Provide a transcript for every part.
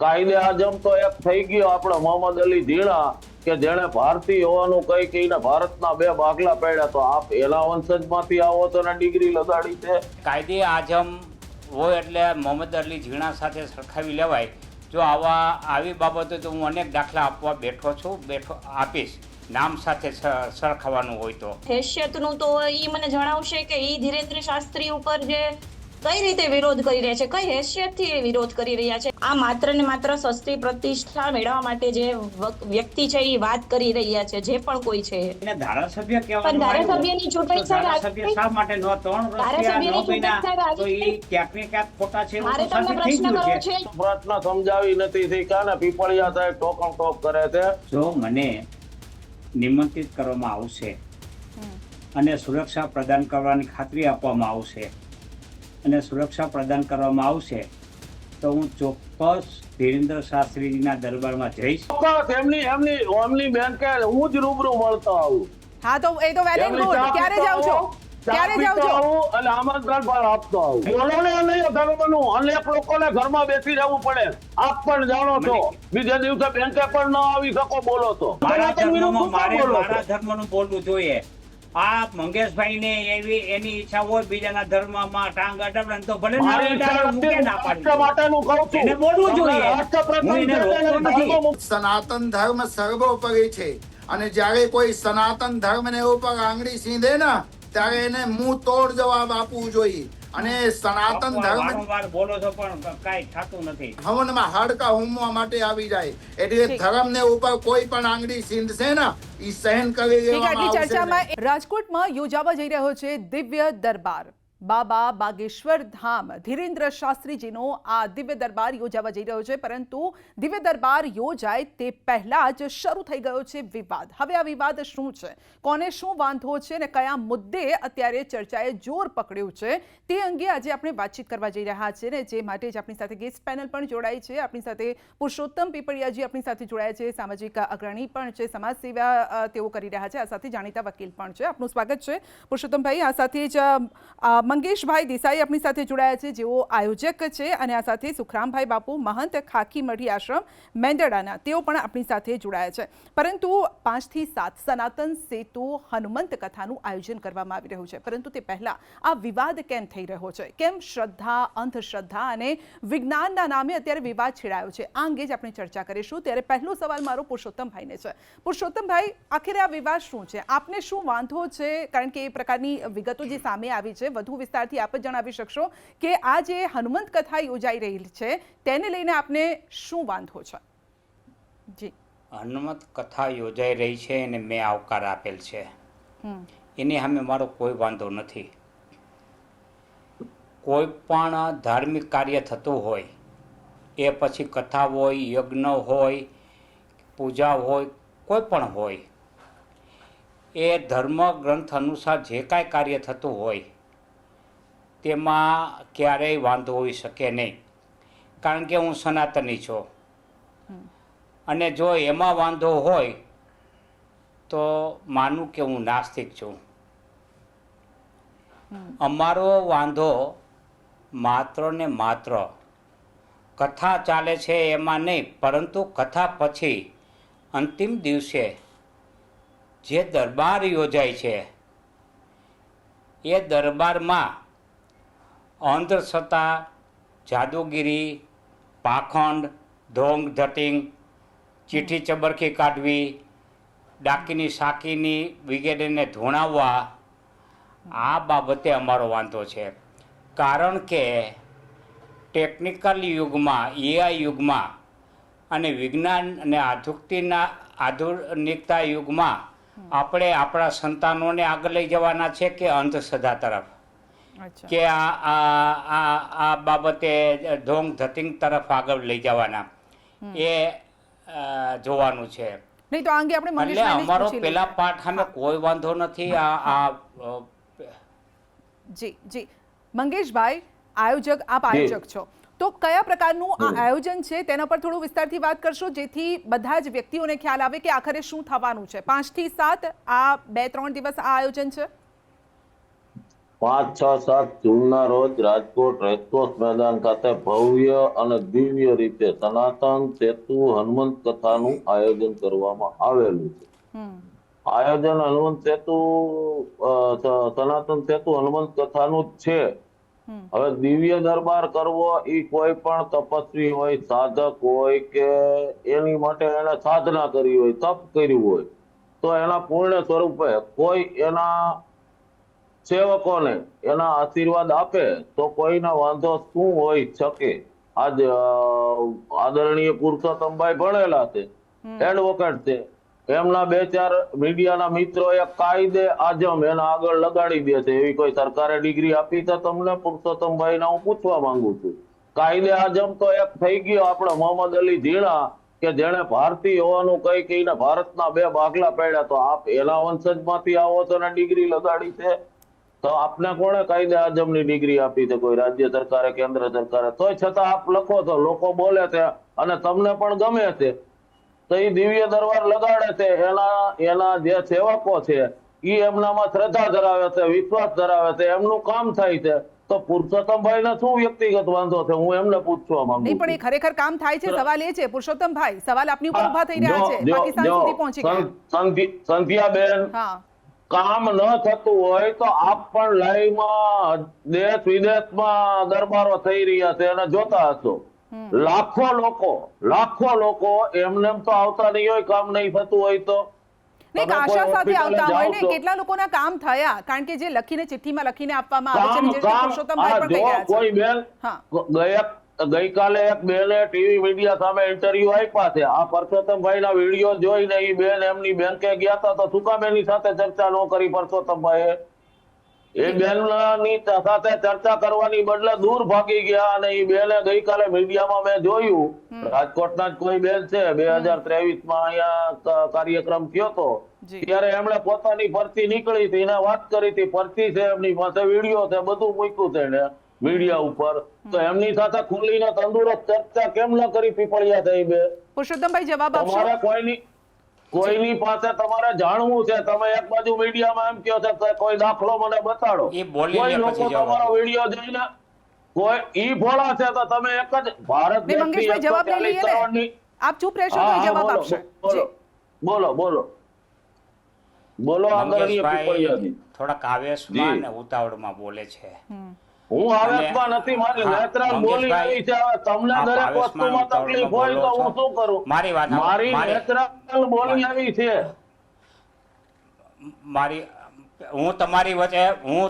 કાયદે આઝમ તો એક થઈ ગયો આપણો મોહમ્મદ અલી ઝીણા કે જેણે ભારતીય હોવાનું કઈ કહીને ભારતના 2 બાગલા પાડ્યા. તો આપ એના વંશજમાંથી આવો તો ને ડિગ્રી લગાડી છે. કાયદે આઝમ હોય એટલે મોહમ્મદ અલી ઝીણા સાથે સરખાવી લેવાય. જો આવી બાબતો તો હું અનેક દાખલા આપવા બેઠો આપીશ, નામ સાથે સરખાવવાનું હોય તો. હેસિયતનું તો ઈ મને જણાવશે કે ઈ ધીરેન્દ્ર શાસ્ત્રી ઉપર જે કઈ રીતે વિરોધ કરી રહ્યા છે, કઈ હેસિયતથી વિરોધ કરી રહ્યા છે. આ માત્ર ને માત્ર સસ્તી પ્રતિષ્ઠા મેળવવા માટે જે વ્યક્તિ છે એ વાત કરી રહ્યા છે, જે પણ કોઈ છે. એને ધારાસભ્ય કહેવાનું પણ ધારાસભ્યની ચૂંટણી છે, ધારાસભ્ય શા માટે નો 3 વર્ષ નો બન્યા? તો એ ક્યાંક ને ક્યાંક ખોટા છે. મારે તમને પ્રશ્ન કરવો છે. પ્રશ્ન સમજાવી નથી થઈ કાને પીપળિયા સાહેબ ટોકમ ટોક કરે છે. જો મને નિમંત્રિત કરવામાં આવશે અને સુરક્ષા પ્રદાન કરવાની ખાતરી આપવામાં આવશે અને સુરક્ષા પ્રદાન કરવામાં આવશે તો હું ચોક્કસ ધીરેન્દ્ર શાસ્ત્રીજીના દરબારમાં જઈશ. એમની બેન કે હું જ રૂબરૂ મળતો આવું. હા તો એ તો વેરી ગુડ. ક્યારે જાવ છો? ક્યારે જાવ છો? અને આમંત્રણ પણ આપતો આવું. બોલોને નહીં ધર્મનું. અનેક લોકોને ઘરમાં બેસી રહેવું પડે. આપ પણ જાણો છો. બીજા દિવસે બેંકે પણ ન આવી શકો બોલો તો. મારા ધર્મનું બોલવું જોઈએ. આ મંગેશભાઈ ને એની ઈચ્છા હોય બીજાના ધર્મમાં ટાંગ અડાડે તો ભલે એને બોલવું જોઈએ. સનાતન ધર્મ સર્વોપરી છે અને જ્યારે કોઈ સનાતન ધર્મ ને ઉપર આંગળી સીંધે ને ત્યારે એને મુંહ તોડ જવાબ આપવું જોઈએ. અને સનાતન ધર્મ બોલો છો પણ કઈ થતું નથી. હવનમાં હાડકા હુમવા માટે આવી જાય એટલે ધર્મ ને ઉપર કોઈ પણ આંગળી સીંધશે ને ઈ સહન કરી લેવામાં આવશે. ચર્ચામાં રાજકોટમાં યોજાવા જઈ રહ્યો છે દિવ્ય દરબાર. બાબા બાગેશ્વર ધામ ધીરેન્દ્ર શાસ્ત્રીજીનો આ દિવ્ય દરબાર યોજાવા જઈ રહ્યો છે, પરંતુ દિવ્ય દરબાર યોજાય તે પહેલા જ શરૂ થઈ ગયો છે વિવાદ. હવે આ વિવાદ શું છે, કોને શું વાંધો છે અને કયા મુદ્દે અત્યારે ચર્ચાએ જોર પકડ્યું છે તે અંગે આજે આપણે વાતચીત કરવા જઈ રહ્યા છીએ ને જે માટે જ આપણી સાથે ગેસ્ટ પેનલ પણ જોડાઈ છે. આપણી સાથે પુરુષોત્તમ પીપળિયાજી આપણી સાથે જોડાયા છે, સામાજિક અગ્રણી પણ છે, સમાજ સેવા તેઓ કરી રહ્યા છે, આ સાથે જાણીતા વકીલ પણ છે. આપનું સ્વાગત છે પુરુષોત્તમભાઈ. આ સાથે જ મંગેશભાઈ દેસાઈ આપણી સાથે જોડાયા છે, જેઓ આયોજક છે, અને આ સાથે સુખરામભાઈ બાપુ મહંત ખાખી મઢી આશ્રમ મેંદરડાના તેઓ પણ આપણી સાથે જોડાયા છે. પરંતુ 5 થી 7 સનાતન સેતુ હનુમંત કથાનું આયોજન કરવામાં આવી રહ્યું છે, પરંતુ તે પહેલા આ વિવાદ કેમ થઈ રહ્યો છે, કેમ શ્રદ્ધા, અંધશ્રદ્ધા અને વિજ્ઞાનના નામે અત્યારે વિવાદ છેડાયો છે, આ અંગે જ આપણે ચર્ચા કરીશું. ત્યારે પહેલો સવાલ મારો પુરુષોત્તમભાઈને છે. પુરુષોત્તમભાઈ, આખરે આ વિવાદ શું છે, આપને શું વાંધો છે? કારણ કે એ પ્રકારની વિગતો જે સામે આવી છે, વધુ વિસ્તારથી આપ જ જણાવી શકશો કે આ જે હનુમંત કથા યોજાઈ રહી છે તેને લઈને આપને શું વાંધો છે? જી, હનુમંત કથા યોજાઈ રહી છે અને મેં આવકાર આપેલ છે, એની સામે મારો કોઈ વાંધો નથી. કોઈ પણ ધાર્મિક કાર્ય થતું હોય, એ પછી કથા હોય, યજ્ઞ હોય, પૂજા હોય, કોઈ પણ હોય, એ ધર્મ ગ્રંથ અનુસાર જે કાંઈ કાર્ય થતું હોય તેમાં ક્યારેય વાંધો હોઈ શકે નહીં, કારણ કે હું સનાતની છું. અને જો એમાં વાંધો હોય તો માનું કે હું નાસ્તિક છું. અમારો વાંધો માત્ર ને માત્ર કથા ચાલે છે એમાં નહીં, પરંતુ કથા પછી અંતિમ દિવસે જે દરબાર યોજાય છે એ દરબારમાં અંધશ્રદ્ધા, જાદુગીરી, પાખંડ, ઢોંગ ધટિંગ, ચીઠી ચબરખી કાઢવી, ડાકીની સાકીની વગેરેને ધોણાવવા, આ બાબતે અમારો વાંધો છે. કારણ કે ટેકનિકલ યુગમાં, એઆઈ યુગમાં અને વિજ્ઞાન અને આધુનિકતા યુગમાં આપણે આપણા સંતાનોને આગળ લઈ જવાના છે કે અંધશ્રદ્ધા તરફ, કે આ બાબતે ઢોંગ ધતિંગ તરફ આગળ લઈ જવાના, એ જોવાનું છે. નહીં તો આ અંગે આપણે એટલે અમારો પેલા પાઠ સામે કોઈ વાંધો નથી. જી જી મંગેશભાઈ, આપ આયોજક છો, તો કયા પ્રકારનું આ આયોજન છે તેના પર થોડું વિસ્તારથી વાત કરશો, જેથી બધા જ વ્યક્તિઓને ખ્યાલ આવે કે આખરે શું થવાનું છે. 5 થી 7 આ 2-3 દિવસ આ આયોજન છે. 5, 6, 7 જૂનના રોજ રાજકોટ રેસકોર્સ મેદાન ખાતે ભવ્ય અને દિવ્ય રીતે સનાતન સેતુ હનુમંત કથાનું આયોજન કરવામાં આવેલું છે. હમ. આયોજન હનુમંત સેતુ સનાતન સેતુ હનુમંત કથાનું જ છે. હમ. હવે દિવ્ય દરબાર કરવો એ કોઈ પણ તપસ્વી હોય, સાધક હોય કે એની માટે એને સાધના કરી હોય, તપ કર્યું હોય, તો એના પૂર્ણ સ્વરૂપે કોઈ એના સેવકોને એના આશીર્વાદ આપે તો કોઈના વાંધો શું હોય શકે. આજ આદરણીય પુરુષોત્તમભાઈ ભણેલા છે, એડવોકેટ છે, એમના 2-4 મીડિયાના મિત્રો એક કાયદે આજમ એના આગળ લગાડી દે છે. એવી કોઈ સરકારે ડિગ્રી આપી છે તમને? પુરુષોત્તમભાઈને હું પૂછવા માંગુ છું. કાયદે આજમ તો એક થઈ ગયો આપણો મોહમ્મદ અલી ઝીણા કે જેણે ભારતીય હોવાનું કઈ કહીને ભારતના 2 બાગલા પાડ્યા. તો આપ એના વંશજમાંથી આવો છો ને ડિગ્રી લગાડી છે? તો આપને કોણે કાયદે આજમની ડિગ્રી આપી છે? કોઈ રાજ્ય સરકારે, કેન્દ્ર સરકારે? તોય છતાં આપ લખો છો, લોકો બોલે છે અને તમને પણ ગમે છે. તો એ દિવ્ય દરબાર લગાડે છે, એના જે સેવકો છે એ એમનામાં શ્રદ્ધા ધરાવે છે, વિશ્વાસ ધરાવે છે, એમનું કામ થાય છે. તો પુરુષોત્તમભાઈને શું વ્યક્તિગત વાંધો છે? હું એમને પૂછવા માંગુ નહીં, પણ એ છું. ખરેખર કામ થાય છે. સવાલ એ છે પુરુષોત્તમભાઈ, સવાલ આપની ઉપર ઉભા થઈ રહ્યા છે. પાકિસ્તાન સુધી પહોંચી ગયા. સંધ્યાબેન, હા, કામ ન થતું હોય તો આપ પણ લાઈવમાં દેશ વિદેશમાં દરબારો થઈ રહ્યા છે અને જોતા હશો. લાખો લોકો એમને એમ તો આવતા નહીં હોય, કામ નહીં થતું હોય તો. નહીં, તમે કોઈ આશા સાથે હોસ્પિટલે આવતા હોય જાઓ ને. છો. કેટલા લોકોના કામ થયા, કારણ કે જે લખીને ચિઠ્ઠીમાં લખીને આપવામાં આવે છે કામ ને, જે રીતે કામ પુરુષોત્તમભાઈ પણ કહી રહ્યા કોઈ છે. બેન હા, ગઈકાલે એક બેને ટીવી મીડિયા સામે ઇન્ટરવ્યુ આપ્યા છે. આ પરસોત્તમભાઈના વિડીયો જોઈને એ બેન એમની બેંકે ગયા હતા, તો શું કામ એની સાથે ચર્ચા ન કરી પરસોત્તમભાઈએ? એ બેનની સાથે ચર્ચા કરવાની બદલે દૂર ભાગી ગયા. અને એ બેને ગઈકાલે મીડિયામાં મેં જોયું, રાજકોટના જ કોઈ બેન છે, 2023માં અહીંયા કાર્યક્રમ થયો હતો, ત્યારે એમણે પોતાની પરથી નીકળી હતી, એને વાત કરી હતી, પરથી છે એમની પાસે, વિડીયો છે, બધું મૂક્યું છે એને મીડિયા ઉપર. તો એમની સાથે ખુલીને તંદુરસ્ત ચર્ચા કેમ ન કરી પીપળિયા થઈ? બે પુરુષોત્તમભાઈ જવાબ આપશો? તમારે કોઈની પાસે તમારે જાણવું છે, તમે એક બાજુ મીડિયામાં એમ કહો છો કે કોઈ દાખલો મને બતાડો. એ બોલી કોઈ લે લોકો પછી જવાબ તમારો આપો. વિડીયો જોઈને કોઈ ઈ ભોળા છે તો તમે એક જ ભારત નહીં, મંગેશભાઈ જવાબ લઈ લઈએ ને. આપ ચૂપ રહેશો તો એ જવાબ આપશે. જી. બોલો આદરણીય મંગેશભાઈ પીપળિયાજી. થોડાક આવેશમાં ને ઉતાવળમાં બોલે છે. હું આવેશમાં નથી, મારી હા, નેત્રાલ બોલી મંગેશભાઈ, આવી છે. હવે તમને આપ દરેક આવેશમાં વસ્તુમાં તકલીફ હોય તો હું શું કરું? મારી વાત સાંભળો. મારી નેત્રાલ બોલી આવી છે. હું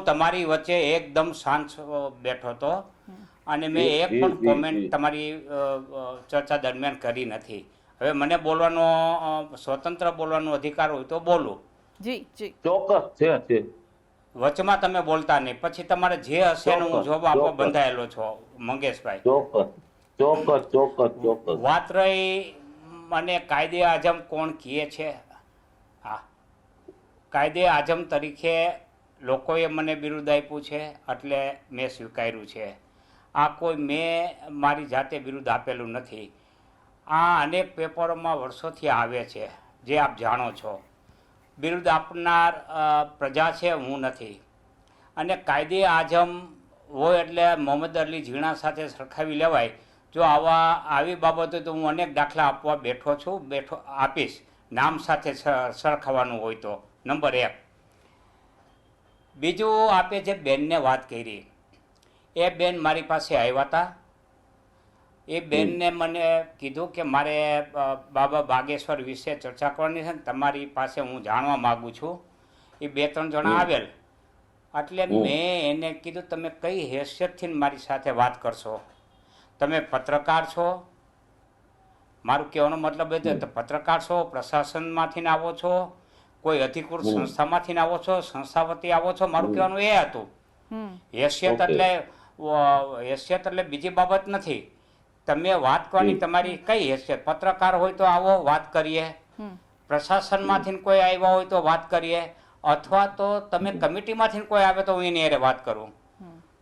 તમારી વચ્ચે એકદમ શાંત બેઠો હતો અને મેં એક પણ કોમેન્ટ તમારી ચર્ચા દરમિયાન કરી નથી. હવે મને બોલવાનો સ્વતંત્ર બોલવાનો અધિકાર હોય તો બોલું. જી જી, ચોક્કસ છે. વચમાં તમે બોલતા નહીં. પછી તમારે જે હશે એનો હું જવાબ આપવા ચોક્કસ. બંધાયેલો છો મંગેશભાઈ. ચોક્કસ. વાત રહી મને કાયદે આઝમ કોણ કહે છે. હા, કાયદે આઝમ તરીકે લોકોએ મને બિરુદ આપ્યું છે એટલે મેં સ્વીકાર્યું છે. આ કોઈ મેં મારી જાતે બિરુદ આપેલું નથી. આ અનેક પેપરોમાં વર્ષોથી આવે છે, જે આપ જાણો છો. બિરુદ આપનાર પ્રજા છે, હું નથી. અને કાયદે આઝમ હોય એટલે મોહમ્મદ અલી ઝીણા સાથે સરખાવી લેવાય. જો આવી બાબતો તો હું અનેક દાખલા આપવા આપીશ, નામ સાથે સરખાવવાનું હોય તો. નંબર 1. બીજું, આપે જે બેનને વાત કરી, એ બેન મારી પાસે આવ્યા હતા. એ બેનને મને કીધું કે મારે બાબા બાગેશ્વર વિશે ચર્ચા કરવાની છે ને તમારી પાસે હું જાણવા માગું છું. એ 2-3 જણા આવેલ. એટલે મેં એને કીધું તમે કઈ હેસિયતથી મારી સાથે વાત કરશો? તમે પત્રકાર છો? મારું કહેવાનો મતલબ એ છે પત્રકાર છો, પ્રશાસનમાંથી આવો છો, કોઈ અધિકૃત સંસ્થામાંથી આવો છો, સંસ્થાવતી આવો છો? મારું કહેવાનું એ હતું. હેસિયત એટલે બીજી બાબત નથી. તમે વાત કરવાની તમારી કઈ હેસિયત? પત્રકાર હોય તો આવો, વાત કરીએ. પ્રશાસનમાંથી કોઈ આવ્યા હોય તો વાત કરીએ. અથવા તો તમે કમિટીમાંથી કોઈ આવે તો હું એની હારે વાત કરું.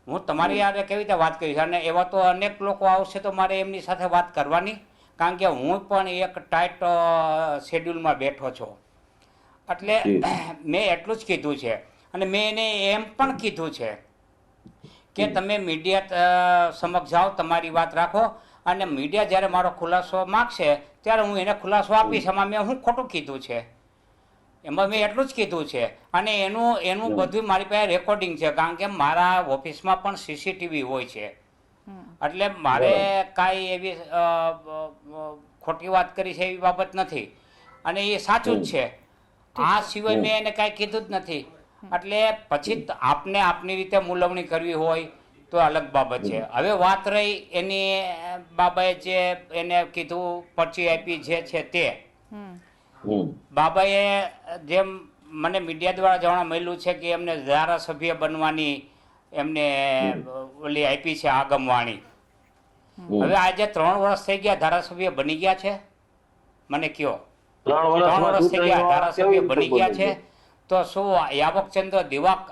હું તમારી હારે કેવી રીતે વાત કરીશ? અને એવા તો અનેક લોકો આવશે તો મારે એમની સાથે વાત કરવાની, કારણ કે હું પણ એક ટાઈટ શેડ્યુલમાં બેઠો છું. એટલે મેં એટલું જ કીધું છે. અને મેં એને એમ પણ કીધું છે કે તમે મીડિયા સમક્ષ જાઓ, તમારી વાત રાખો, અને મીડિયા જ્યારે મારો ખુલાસો માગશે ત્યારે હું એને ખુલાસો આપીશ. એમાં મેં હું ખોટું કીધું છે? એમાં મેં એટલું જ કીધું છે. અને એનું બધું મારી પાસે રેકોર્ડિંગ છે, કારણ કે મારા ઓફિસમાં પણ સીસીટીવી હોય છે. એટલે મારે કાંઈ એવી ખોટી વાત કરી છે એવી બાબત નથી, અને એ સાચું જ છે. આ સિવાય મેં એને કાંઈ કીધું જ નથી. એટલે પછી આપને આપની રીતે મૂલવણી કરવી હોય તો અલગ બાબત છે. હવે વાત રહી એની બાબાએ જે એને કીધું પરચી આપી જે છે તે, બાબાએ જેમ મને મીડિયા દ્વારા જાણવા મળ્યું છે કે એમને ધારાસભ્ય બનવાની એમને ઓલી આપી છે આગમવાણી. હવે આજે 3 વર્ષ થઈ ગયા, ધારાસભ્ય બની ગયા છે? મને કયો. 3 વર્ષ થઈ ગયા ધારાસભ્ય બની ગયા છે, તો શું યાવકચંદ્ર દિવાક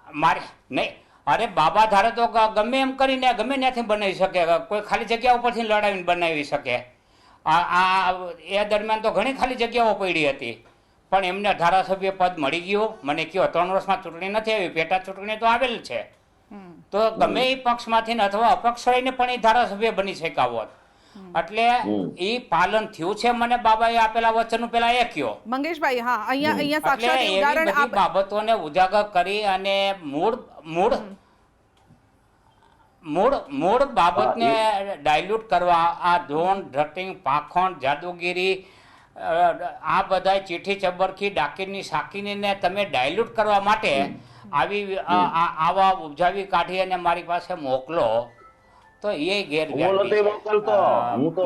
મારે નહીં? અરે બાબા ધારે તો ગમે એમ કરીને ગમે ત્યાંથી બનાવી શકે, કોઈ ખાલી જગ્યા ઉપરથી લડાવીને બનાવી શકે. એ દરમિયાન તો ઘણી ખાલી જગ્યાઓ પડી હતી, પણ એમને ધારાસભ્ય પદ મળી ગયું. મને કયો 3 વર્ષમાં ચૂંટણી નથી આવી, પેટા ચૂંટણી તો આવેલ છે. તો ગમે એ પક્ષમાંથી અથવા અપક્ષ રહીને પણ એ ધારાસભ્ય બની શક્યા હોત. એટલે એ પાલન થયું છે મને બાબાએ આપેલા વચનનું. પેલા એ કયો મંગેશભાઈ, હા, અહીંયા એટલે સાક્ષાત એવી ઉદાહરણ બધી બાબતોને ઉજાગર કરી અને મૂળ બાબતને ડાયલ્યુટ કરવા, આ ધોન ધટિંગ, પાખંડ, જાદુગીરી, આ બધા ચીઠી ચબરખી, ડાકીની સાકીને તમે ડાયલ્યુટ કરવા માટે આવા ઉપજાવી કાઢી અને મારી પાસે મોકલો તો એ ગેરવ્યાજબી છે.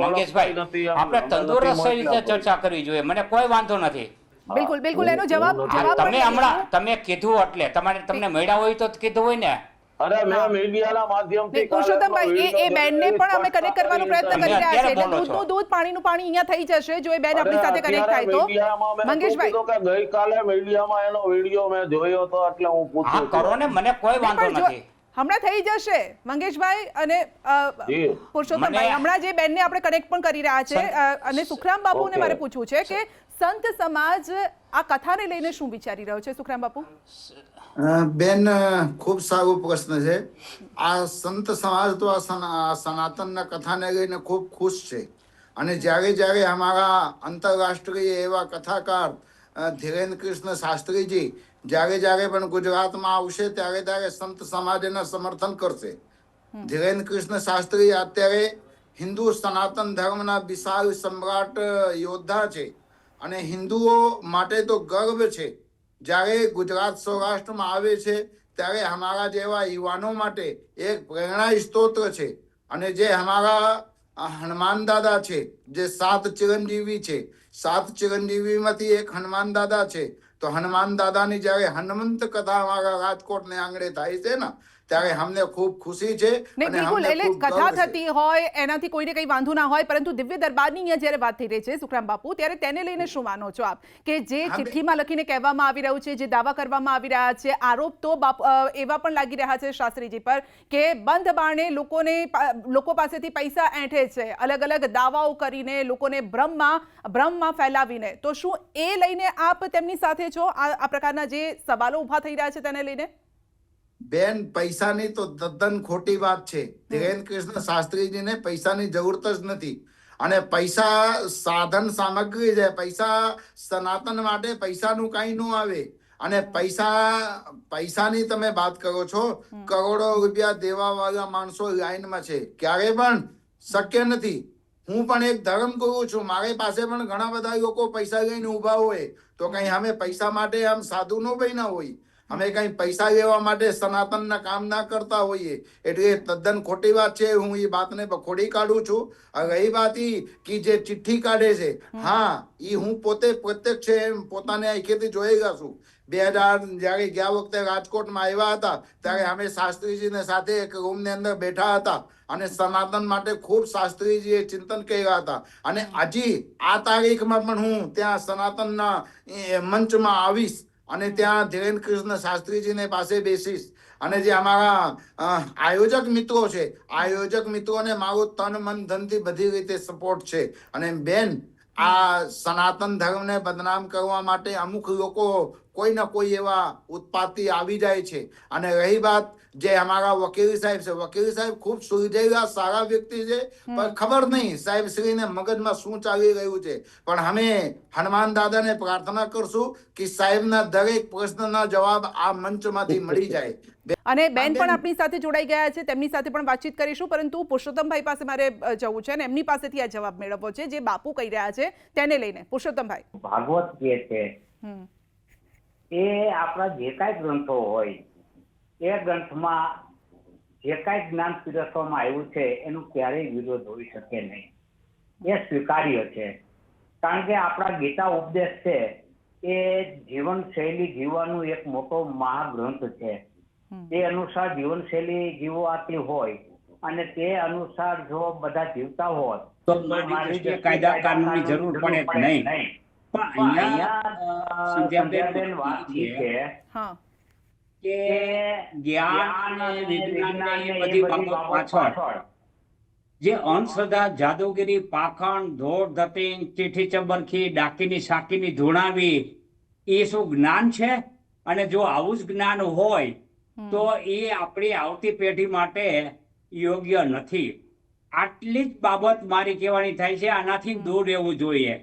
મંગેશભાઈ, આપણે તંદુરસ્ત રીતે ચર્ચા કરવી જોઈએ, મને કોઈ વાંધો નથી. બિલકુલ એનો જવાબ તમે હમણાં તમે કીધું એટલે તમને મળ્યા હોય તો કીધું હોય ને. અરે મેં મીડિયાના માધ્યમથી પુરુષોત્તમભાઈ, એ બેનને પણ અમે કનેક્ટ કરવાનો પ્રયત્ન કરી રહ્યા છે. એટલે દૂધનું દૂધ, પાણીનું પાણી અહીંયા થઈ જશે જો એ બેન આપણી સાથે કનેક્ટ થાય તો. મંગેશભાઈ, ગઈકાલે મીડિયામાં એનો વિડીયો મેં જોયો તો, એટલે હું પૂછું કરો ને, મને કોઈ વાંધો નથી. હમણાં થઈ જશે મંગેશભાઈ અને પુરુષોત્તમભાઈ. હમણાં જે બેનને આપણે કનેક્ટ પણ કરી રહ્યા છે, અને સુખરામ બાપુને મારે પૂછવું છે કે સંત સમાજ આ કથાને લઈને શું વિચારી રહ્યો છે? સુખરામ બાપુ. બેન, ખૂબ સારો પ્રશ્ન છે. આ સંત સમાજ તો આ સનાતનના કથાને લઈને ખૂબ ખુશ છે, અને જ્યારે અમારા આંતરરાષ્ટ્રીય એવા કથાકાર ધીરેન કૃષ્ણ શાસ્ત્રીજી જ્યારે પણ ગુજરાતમાં આવશે ત્યારે સંત સમાજ એના સમર્થન કરશે. ધીરેન કૃષ્ણ શાસ્ત્રી અત્યારે હિન્દુ સનાતન ધર્મના વિશાળ સમ્રાટ યોદ્ધા છે, અને હિન્દુઓ માટે તો ગર્વ છે. જ્યારે ગુજરાત સૌરાષ્ટ્રમાં આવે છે ત્યારે અમારા જેવા યુવાનો માટે એક પ્રેરણા સ્ત્રોત છે. અને જે અમારા હનુમાન દાદા છે, જે 7 ચિરંજીવી છે, 7 ચિરંજીવીમાંથી એક હનુમાન દાદા છે. તો હનુમાન દાદાની જ્યારે હનુમંત કથા અમારા રાજકોટને આંગણે થાય છે ને, ત્યારે અમને ખૂબ ખુશી છે. બિલકુલ, એટલે કથા થતી હોય એનાથી કોઈને કઈ વાંધો ના હોય, પરંતુ દિવ્ય દરબારની અહીંયા જ્યારે વાત થઈ રહી છે સુખરામ બાપુ, ત્યારે તેને લઈને શું માનો છો આપ? કે જે ચિઠ્ઠીમાં લખીને કહેવામાં આવી રહ્યું છે, જે દાવા કરવામાં આવી રહ્યા છે, આરોપ તો એવા પણ લાગી રહ્યા છે શાસ્ત્રીજી પર કે બંધ બારણે લોકો પાસેથી પૈસા એંઠે છે, અલગ અલગ દાવાઓ કરીને લોકોને ભ્રમમાં ફેલાવીને. તો શું એ લઈને આપ તેમની સાથે છો? આ પ્રકારના જે સવાલો ઉભા થઈ રહ્યા છે તેને લઈને? બેન, પૈસાની તો તદ્દન ખોટી વાત છે. ધીરેન કૃષ્ણ શાસ્ત્રીજીને પૈસાની જરૂરત જ નથી, અને પૈસા સાધન સામગ્રી છે. પૈસા સનાતન માટે પૈસાનું કઈ ન આવે. અને પૈસાની તમે વાત કરો છો, કરોડો રૂપિયા દેવા વાળા માણસો લાઈનમાં છે, ક્યારે પણ શક્ય નથી. હું પણ એક ધર્મ ગુરુ છું, મારી પાસે પણ ઘણા બધા લોકો પૈસા લઈને ઉભા હોય, તો કઈ અમે પૈસા માટે આમ સાધુ નો બન્યા હોય, અમે કઈ પૈસા લેવા માટે સનાતનના કામ ના કરતા હોઈએ. એટલે તદ્દન ખોટી વાત છે. હું એ વાતને બખોડી કાઢું છું. રહી વાત કે જે ચિઠ્ઠી કાઢે છે, હા, એ હું પોતે પ્રત્યક્ષ પોતાને આંખેથી જોઈ ગયો છું. 2000 જયારે ગયા વખતે રાજકોટમાં આવ્યા હતા ત્યારે અમે શાસ્ત્રીજીને સાથે એક રૂમની અંદર બેઠા હતા, અને સનાતન માટે ખૂબ શાસ્ત્રીજીએ ચિંતન કર્યા હતા. અને હજી આ તારીખમાં પણ હું ત્યાં સનાતનના મંચમાં આવીશ, અને ત્યાં ધીરેન કૃષ્ણ શાસ્ત્રીજીને પાસે બેસીશ. અને જે અમારા આયોજક મિત્રો છે, આયોજક મિત્રોને મારું તન મન ધનથી બધી રીતે સપોર્ટ છે. અને બેન, આ સનાતન ધર્મને બદનામ કરવા માટે અમુક લોકો કોઈ ના કોઈ એવા ઉત્પાતી આવી જાય છે. અને રહી વાત જે અમારા વકીલ સાહેબ છે, વકીલ સાહેબ ખૂબ સુલઝેલા સારા વ્યક્તિ છે, પણ ખબર નહીં સાહેબ શ્રીને મગજમાં શું ચાલી રહ્યું છે. પણ અમે હનુમાન દાદાને પ્રાર્થના કરશું કે સાહેબના દરેક પ્રશ્નના જવાબ આ મંચમાંથી મળી જાય. અને બેન પણ આપણી સાથે જોડાઈ ગયા છે, તેમની સાથે પણ વાતચીત કરીશું, પરંતુ પુરુષોત્તમભાઈ પાસે મારે જવું છે અને એમની પાસેથી આ જવાબ મેળવવો છે જે બાપુ કહી રહ્યા છે તેને લઈને. પુરુષોત્તમભાઈ, ભાગવત જે છે એ આપણા જે કાંઈ ગ્રંથો હોય એ ગ્રંથમાં જે કાંઈ જ્ઞાન પીરસવામાં આવ્યું છે એનું ક્યારેય વિરોધ હોઈ શકે નહીં. એ સ્વીકાર્ય છે, કારણ કે આપણા ગીતા ઉપદેશ છે એ જીવનશૈલી જીવવાનું એક મોટો મહાગ્રંથ છે. તે અનુસાર જીવનશૈલી જીવવાતી હોય અને તે અનુસાર જો બધા જીવતા હોત તો કાયદા કાનૂનની જરૂર પડે જ નહીં. પણ અહીંયા સંધ્યાબેન વાત છે કે જ્ઞાન અને વિજ્ઞાન એ બધી બાબત પાછળ જે અંધશ્રદ્ધા, જાદુગીરી, પાખંડ, ધોળ, ધતીંગ, ચીઠી ચબરખી, ડાકીની શાકીની ધૂણાવી એ શું જ્ઞાન છે? અને જો આવું જ જ્ઞાન હોય તો એ આપણી આવતી પેઢી માટે યોગ્ય નથી. આટલી જ બાબત મારી કહેવાની થાય છે. આનાથી દૂર રહેવું જોઈએ.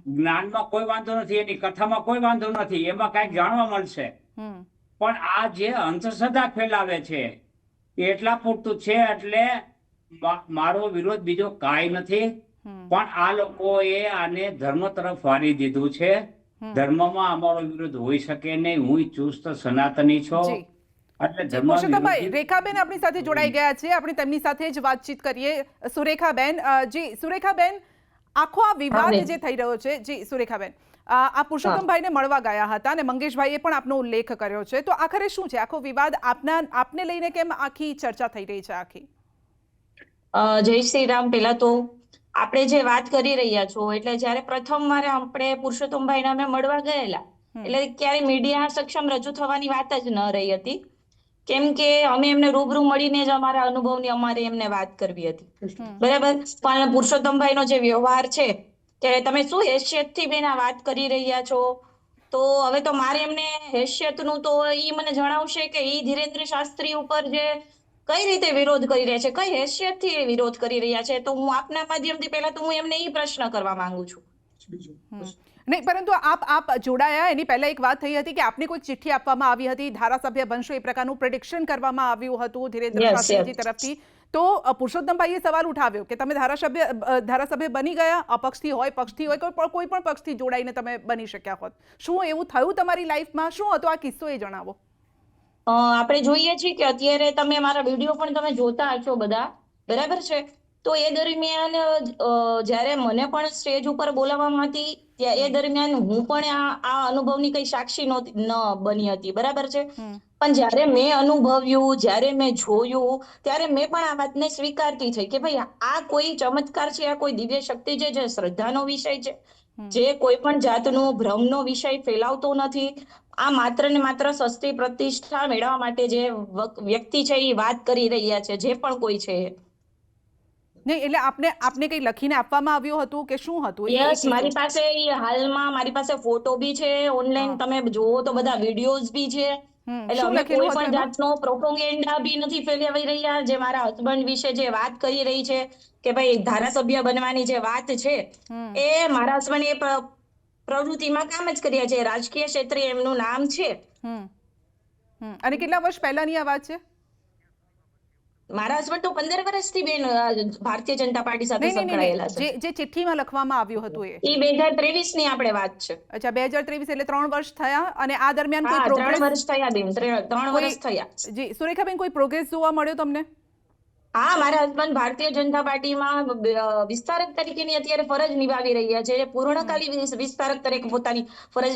જ્ઞાનમાં કોઈ વાંધો નથી, એની કથામાં કોઈ વાંધો નથી, એમાં કઈક જાણવા મળશે. પણ આ જે અંધશ્રદ્ધા ફેલાવે છે એટલા પૂરતું છે. એટલે મારો વિરોધ બીજો કાંઈ નથી, પણ આ લોકોએ આને ધર્મ તરફ વાળી દીધું છે. ધર્મમાં અમારો વિરોધ હોઈ શકે નહીં. હું ચુસ્ત સનાતની છું. પુરુષોત્તમભાઈ, રેખાબેન આપણી સાથે જોડાઈ ગયા છે, આપણે તેમની સાથે જ વાતચીત કરીએ. સુરેખાબેન, જી સુરેખાબેન, આખો આ વિવાદ જે થઈ રહ્યો છે, જી સુરેખાબેન, આ પુરુષોત્તમભાઈને મળવા ગયા હતા અને મંગેશભાઈએ પણ આપનો ઉલ્લેખ કર્યો છે, તો આખરે શું છે આખો વિવાદ? આપને લઈને કેમ આખી ચર્ચા થઈ રહી છે આખી? જય શ્રી રામ. પહેલા તો આપણે જે વાત કરી રહ્યા છો, એટલે જયારે પ્રથમ વાર આપણે પુરુષોત્તમભાઈને અમે મળવા ગયેલા એટલે ક્યારે મીડિયા સક્ષમ રજૂ થવાની વાત જ ન રહી હતી, કેમ કે અમે એમને રૂબરૂ મળીને જ અમારા અનુભવની અમારે એમને વાત કરવી હતી. બરાબર. પણ પુરુષોત્તમભાઈનો જે વ્યવહાર છે ત્યારે તમે શું હેસિયતથી બેન આ વાત કરી રહ્યા છો, તો હવે તો મારે એમને હેસિયતનું તો ઈ મને જણાવશે કે ઈ ધીરેન્દ્ર શાસ્ત્રી ઉપર જે કઈ રીતે વિરોધ કરી રહ્યા છે, કઈ હેસિયતથી વિરોધ કરી રહ્યા છે. તો હું આપના માધ્યમથી પહેલા તો હું એમને ઈ પ્રશ્ન કરવા માંગુ છું. નહીં, પરંતુ આપ જોડાયા એની પહેલા એક વાત થઈ હતી કે આપને કોઈ ચિઠ્ઠી આપવામાં આવી હતી, ધારાસભ્ય બનશો એ પ્રકારનું પ્રેડિક્શન કરવામાં આવ્યું હતું ધીરેન્દ્ર શાસ્ત્રીજી તરફથી. તો પુરુષોત્તમભાઈએ સવાલ ઉઠાવ્યો કે તમે ધારાસભ્ય બની ગયા, અપક્ષથી હોય પક્ષથી હોય, કોઈ પણ પક્ષથી જોડાઈને તમે બની શક્યા હોત. શું એવું થયું તમારી લાઈફમાં? શું હતો આ કિસ્સો એ જણાવો. આપણે જોઈએ છીએ કે અત્યારે તમે મારા વિડીયો પણ તમે જોતા હશો બધા, બરાબર છે? તો એ દરમિયાન જ્યારે મને પણ સ્ટેજ ઉપર બોલાવવામાં હતી એ દરમિયાન હું પણ આ અનુભવની કઈ સાક્ષી ન બની હતી, બરાબર છે? પણ જ્યારે મેં અનુભવ્યું, જ્યારે મેં જોયું, ત્યારે મેં પણ આ વાતને સ્વીકારતી થઈ કે ભાઈ આ કોઈ ચમત્કાર છે, આ કોઈ દિવ્ય શક્તિ છે, જે શ્રદ્ધાનો વિષય છે, જે કોઈ પણ જાતનો ભ્રમનો વિષય ફેલાવતો નથી. આ માત્ર ને માત્ર સસ્તી પ્રતિષ્ઠા મેળવવા માટે જે વ્યક્તિ છે એ વાત કરી રહ્યા છે, જે પણ કોઈ છે. નહીં, એટલે આપને કઈ લખીને આપવામાં આવ્યું હતું કે શું હતું? યસ, મારી પાસે હાલમાં મારી પાસે ફોટો બી છે, ઓનલાઈન તમે જોવો તો બધા વિડીયોઝ બી છે. એટલે અમે કોઈ પણ જાતનો પ્રોપોગેન્ડા બી નથી ફેલાવી રહ્યા. જે મારા હસબન્ડ વિશે જે વાત કરી રહી છે કે ભાઈ ધારાસભ્ય બનવાની જે વાત છે એ મારા હસબન્ડ એ પ્રવૃત્તિમાં કામ જ કર્યા છે, રાજકીય ક્ષેત્રે એમનું નામ છે. અને કેટલા વર્ષ પહેલાની આ વાત છે? મારા હસબન્ડ તો 15 વર્ષથી બેન ભારતીય જનતા પાર્ટી સાથે સંકળાયેલા છે. જે ચિઠ્ઠીમાં લખવામાં આવ્યું હતું એ 2023 ની આપણે વાત છે. અચ્છા, 2023 એટલે 3 વર્ષ થયા. અને આ દરમિયાન કોઈ પ્રોગ્રેસ? 3 વર્ષ થયા બેન, 3 વર્ષ થયા. જી સુરેખાબેન, કોઈ પ્રોગ્રેસ જોવા મળ્યો તમને? હા, મારા હસબન્ડ ભારતીય જનતા પાર્ટીમાં વિસ્તારક તરીકેની અત્યારે ફરજ નિભાવી રહ્યા છે, પૂર્ણકાલી વિસ્તારક તરીકે પોતાની ફરજ.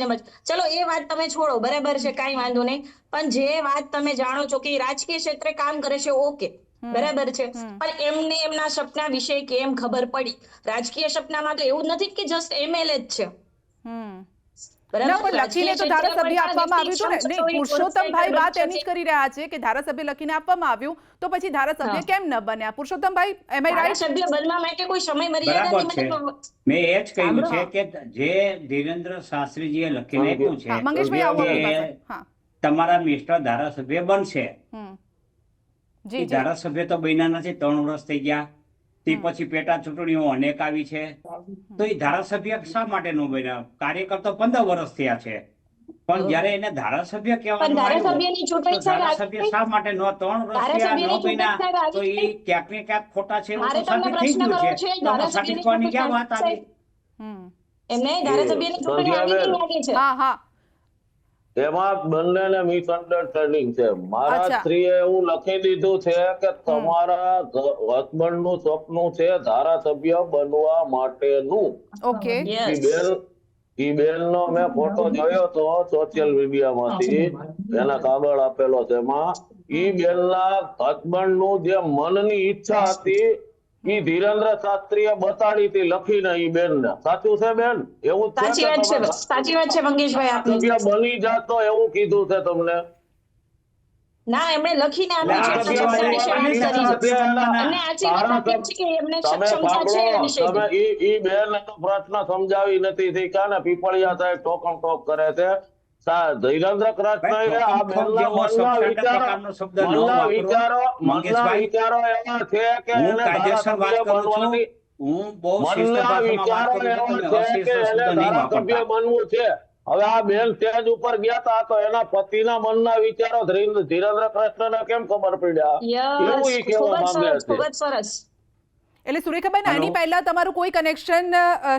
ચલો એ વાત તમે છોડો, બરાબર છે, કાંઈ વાંધો નહીં. પણ જે વાત તમે જાણો છો કે રાજકીય ક્ષેત્રે કામ કરે છે, ઓકે, બરાબર છે, પણ એમને એમના સપના વિશે કેમ ખબર પડી? રાજકીય સપનામાં તો એવું નથી કે જસ્ટ એમએલએ જ છે. ના, પણ લખીને તો ધારાસભ્ય આપવામાં આવ્યું હતું ને. નહીં, રાજકીય પુરુષોત્તમભાઈ વાત ક્ષેત્રે એની જ કરી રહ્યા છે કે ધારાસભ્ય લખીને આપવામાં આવ્યું તો પછી ધારાસભ્ય હા. કેમ ન બન્યા? પુરુષોત્તમભાઈ, એમ આઈ રાઈટ? ધારાસભ્ય બનવા માટે કોઈ સમય બરાબર મર્યાદાની છે. મને મેં એ જ કહ્યું સાંભળો. છે કે જે ધીરેન્દ્ર શાસ્ત્રીજીએ લખીને આપ્યું છે હા, મંગેશભાઈ આવો આપણી કે પાસે. હા. તમારા મિસ્ટર ધારાસભ્ય બનશે. હમ. એ જી જી. ધારાસભ્ય તો બન્યા નથી, 3 વર્ષ થઈ ગયા. તે પછી પેટા ચૂંટણીઓ અનેક આવી છે, તો એ ધારાસભ્ય શા માટે ન બન્યા? કાર્યકર તો 15 વર્ષ થયા છે, પણ જ્યારે એને ધારાસભ્ય પણ કહેવામાં આવ્યું ધારાસભ્યની તો ચૂંટણી સાહેબ ધારાસભ્ય શા માટે 3 વર્ષ થયા ન ધારાસભ્યની બન્યા? ચૂંટણી તો સાહેબ એ ક્યાંક ને ક્યાંક ખોટા છે એવું મારે તો તમને સાબિત થઈ પ્રશ્ન ગયું કરવો છે. છે, તો આમાં સાબિત ધારાસભ્યની કરવાની ક્યાં વાત આવી? હમ. એમને ધારાસભ્યની ચૂંટણી આવી ગઈ લાગે છે. હા હા. એમાં બંનેને મિસઅન્ડરસ્ટેન્ડિંગ છે. મારા અચ્છા. સ્ત્રીએ એવું લખી દીધું છે કે તમારા હસબન્ડનું સપનું છે ધારાસભ્ય બનવા માટેનું. ઓકે. Yes. ઈ બેનનો મેં ફોટો જોયો તો સોશિયલ મીડિયામાંથી, એના કાગળ આપેલો છે. એમાં ઈ બેનના હસબન્ડનું જે મનની ઈચ્છા હતી ઈ ધીરેન્દ્ર શાસ્ત્રીએ બતાડી હતી લખીને ઈ બેનને. સાચું છે બેન? એવું જ સાચી છે વાત કે છે, સાચી વાત છે મંગેશભાઈ આપની. ધારાસભ્ય બની જાતો એવું કીધું છે તમને? ના, એમણે લખીને આપ્યું છે, ધારાસભ્ય સક્ષમતા વિશે વાત કરી છે. બનવાના. એમને આછી વાત આપી છે કે એમને તમે સક્ષમતા છે એ સાંભળો, વિશે. તમે ઈ બેન તો પ્રશ્ન સમજાવી નથી શીખ્યા ને પીપળિયા સાહેબ ટોકમ ટોક કરે છે. ધીરેન્દ્ર કૃષ્ણએ આ બેનના મનના વિચારો એવા છે કે હું એને કાયદેસર વાત ધારાસભ્ય કરું છું. બનવાની હું બહુ શિસ્ત મનના ભાષામાં વાત વિચારો કરું છું, એવા તમે છે અશિસ્ત કે શબ્દ એને નહીં ધારાસભ્ય વાપરતા. બનવું છે. હવે આ બેન સ્ટેજ ઉપર ગયા હતા તો એના પતિના મનના વિચારો ધીરેન્દ્ર કૃષ્ણને કેમ ખબર પડ્યા? એવું ઈ ખૂબ કહેવા જ માંગે સરસ, છે. ખૂબ જ સરસ. એટલે સુરેખાબેન, Hello? આની પહેલા તમારું કોઈ કનેક્શન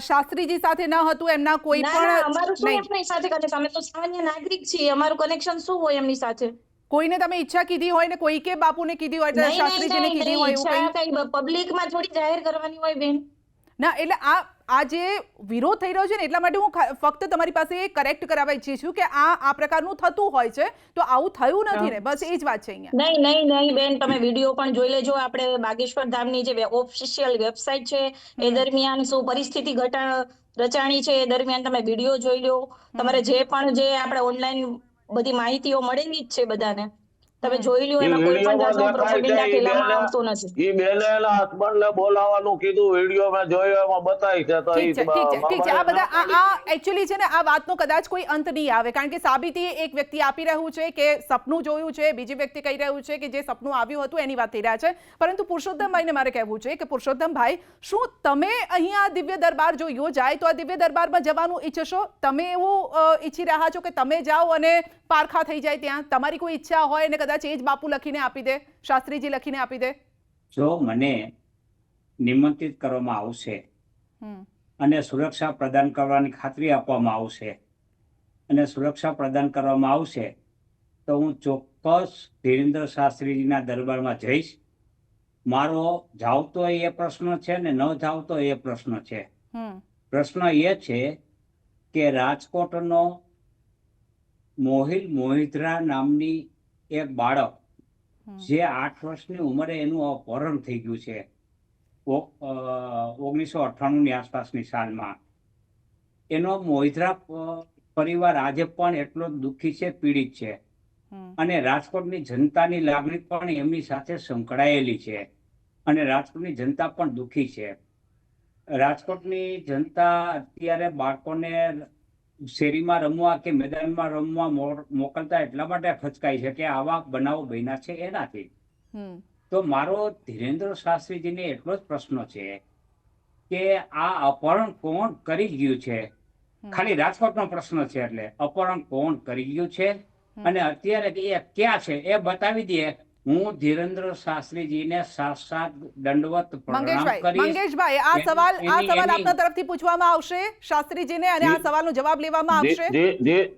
શાસ્ત્રીજી સાથે ન હતું? એમના કોઈ ના ના, પણ અમારું શું નહીં? એમની સાથે કનેક્શન? અમે તો સામાન્ય નાગરિક છીએ, અમારું કનેક્શન શું હોય એમની સાથે? કોઈને તમે ઈચ્છા કીધી હોય ને કોઈ કે બાપુને કીધી હોય, નહીં, શાસ્ત્રીજીને નહીં, કીધી નહીં, હોય, એવું ઈચ્છા કંઈ? કઈ પબ્લિકમાં થોડી જાહેર કરવાની હોય બેન. ના, એટલે આ જે વિરોધ થઈ રહ્યો છે ને એટલા માટે હું ફક્ત તમારી પાસે કરેક્ટ કરાવવા ઈચ્છી છું કે આ પ્રકારનું થતું હોય છે, તો આવું થયું નથી ને, બસ એ જ વાત છે અહીંયા. નહીં નહીં નહીં બેન, તમે વિડીયો પણ જોઈ લેજો. આપણે બાગેશ્વર ધામની જે ઓફિશિયલ વેબસાઇટ છે એ દરમિયાન શું પરિસ્થિતિ રચાણી છે એ દરમિયાન તમે વિડીયો જોઈ લો. તમારે જે પણ જે આપણે ઓનલાઈન બધી માહિતીઓ મળેલી જ છે બધાને, તમે જોઈ લો. ઈ એમાં કોઈ પણ જાતનો વિડીયોમાં દેખાય પ્રોપેગેન્ડા છે, ફેલાવવામાં આવતો નથી. ઈ બેને એના હસબન્ડને બોલાવવાનું કીધું, વિડીયો મેં જોયો એમાં બતાય છે. તો ઠીક છે, ઠીક છે, ઠીક છે. આ બધા આ એકચ્યુઅલી છે ને, આ વાતનો કદાચ કોઈ અંત નહીં આવે, કારણ કે સાબિતી એક વ્યક્તિ આપી રહ્યું છે કે સપનું જોયું છે, બીજી વ્યક્તિ કહી રહ્યું છે કે જે સપનું આવ્યું હતું એની વાત થઈ રહ્યા છે. પરંતુ પુરુષોત્તમભાઈને મારે કહેવું છે કે પુરુષોત્તમભાઈ, શું તમે અહીંયા દિવ્ય દરબાર જો યોજાય તો આ દિવ્ય દરબારમાં જવાનું ઈચ્છશો? તમે એવું ઈચ્છી રહ્યા છો કે તમે જાઓ અને પારખા થઈ જાય ત્યાં? તમારી કોઈ ઈચ્છા હોય ને કદાચ એ જ બાપુ લખીને આપી દે, શાસ્ત્રીજી લખીને આપી દે? જો મને નિમંત્રિત કરવામાં આવશે અને સુરક્ષા પ્રદાન કરવાની ખાતરી આપવામાં આવશે અને સુરક્ષા પ્રદાન કરવામાં આવશે તો હું ચોક્કસ ધીરેન્દ્ર શાસ્ત્રીજીના દરબારમાં જઈશ. મારો જાવતો એ પ્રશ્ન છે ને ન જાવતો એ પ્રશ્ન છે. પ્રશ્ન એ છે કે રાજકોટનો મોહિદ્રા નામની એક બાળક જે 8 વર્ષની ઉંમરે એનું અપહરણ થઈ ગયું છે 1998 ની આસપાસની સાલમાં. એનો મોહિદ્રા પરિવાર આજે પણ એટલો દુઃખી છે, પીડિત છે, અને રાજકોટની જનતાની લાગણી પણ એમની સાથે સંકળાયેલી છે અને રાજકોટની જનતા પણ દુઃખી છે. રાજકોટની જનતા અત્યારે બાળકોને શેરીમાં રમવા કે મેદાનમાં રમવા મોકલતા એટલા માટે ખચકાય છે કે આવા બનાવો બન્યા છે એનાથી. તો મારો ધીરેન્દ્ર શાસ્ત્રીજીને એટલો જ પ્રશ્ન છે કે આ અપહરણ કોણ કરી ગયું છે? ખાલી રાજકોટનો પ્રશ્ન છે, એટલે અપહરણ કોણ કરી ગયું છે અને અત્યારે એ ક્યાં છે એ બતાવી દે. હું ધીરેન્દ્ર શાસ્ત્રીજીને સાક્ષાત દંડવત પ્રણામ કરીશ. મંગેશભાઈ, આ સવાલ આપના તરફથી પૂછવામાં આવશે શાસ્ત્રીજીને અને આ સવાલનો જવાબ લેવામાં આવશે.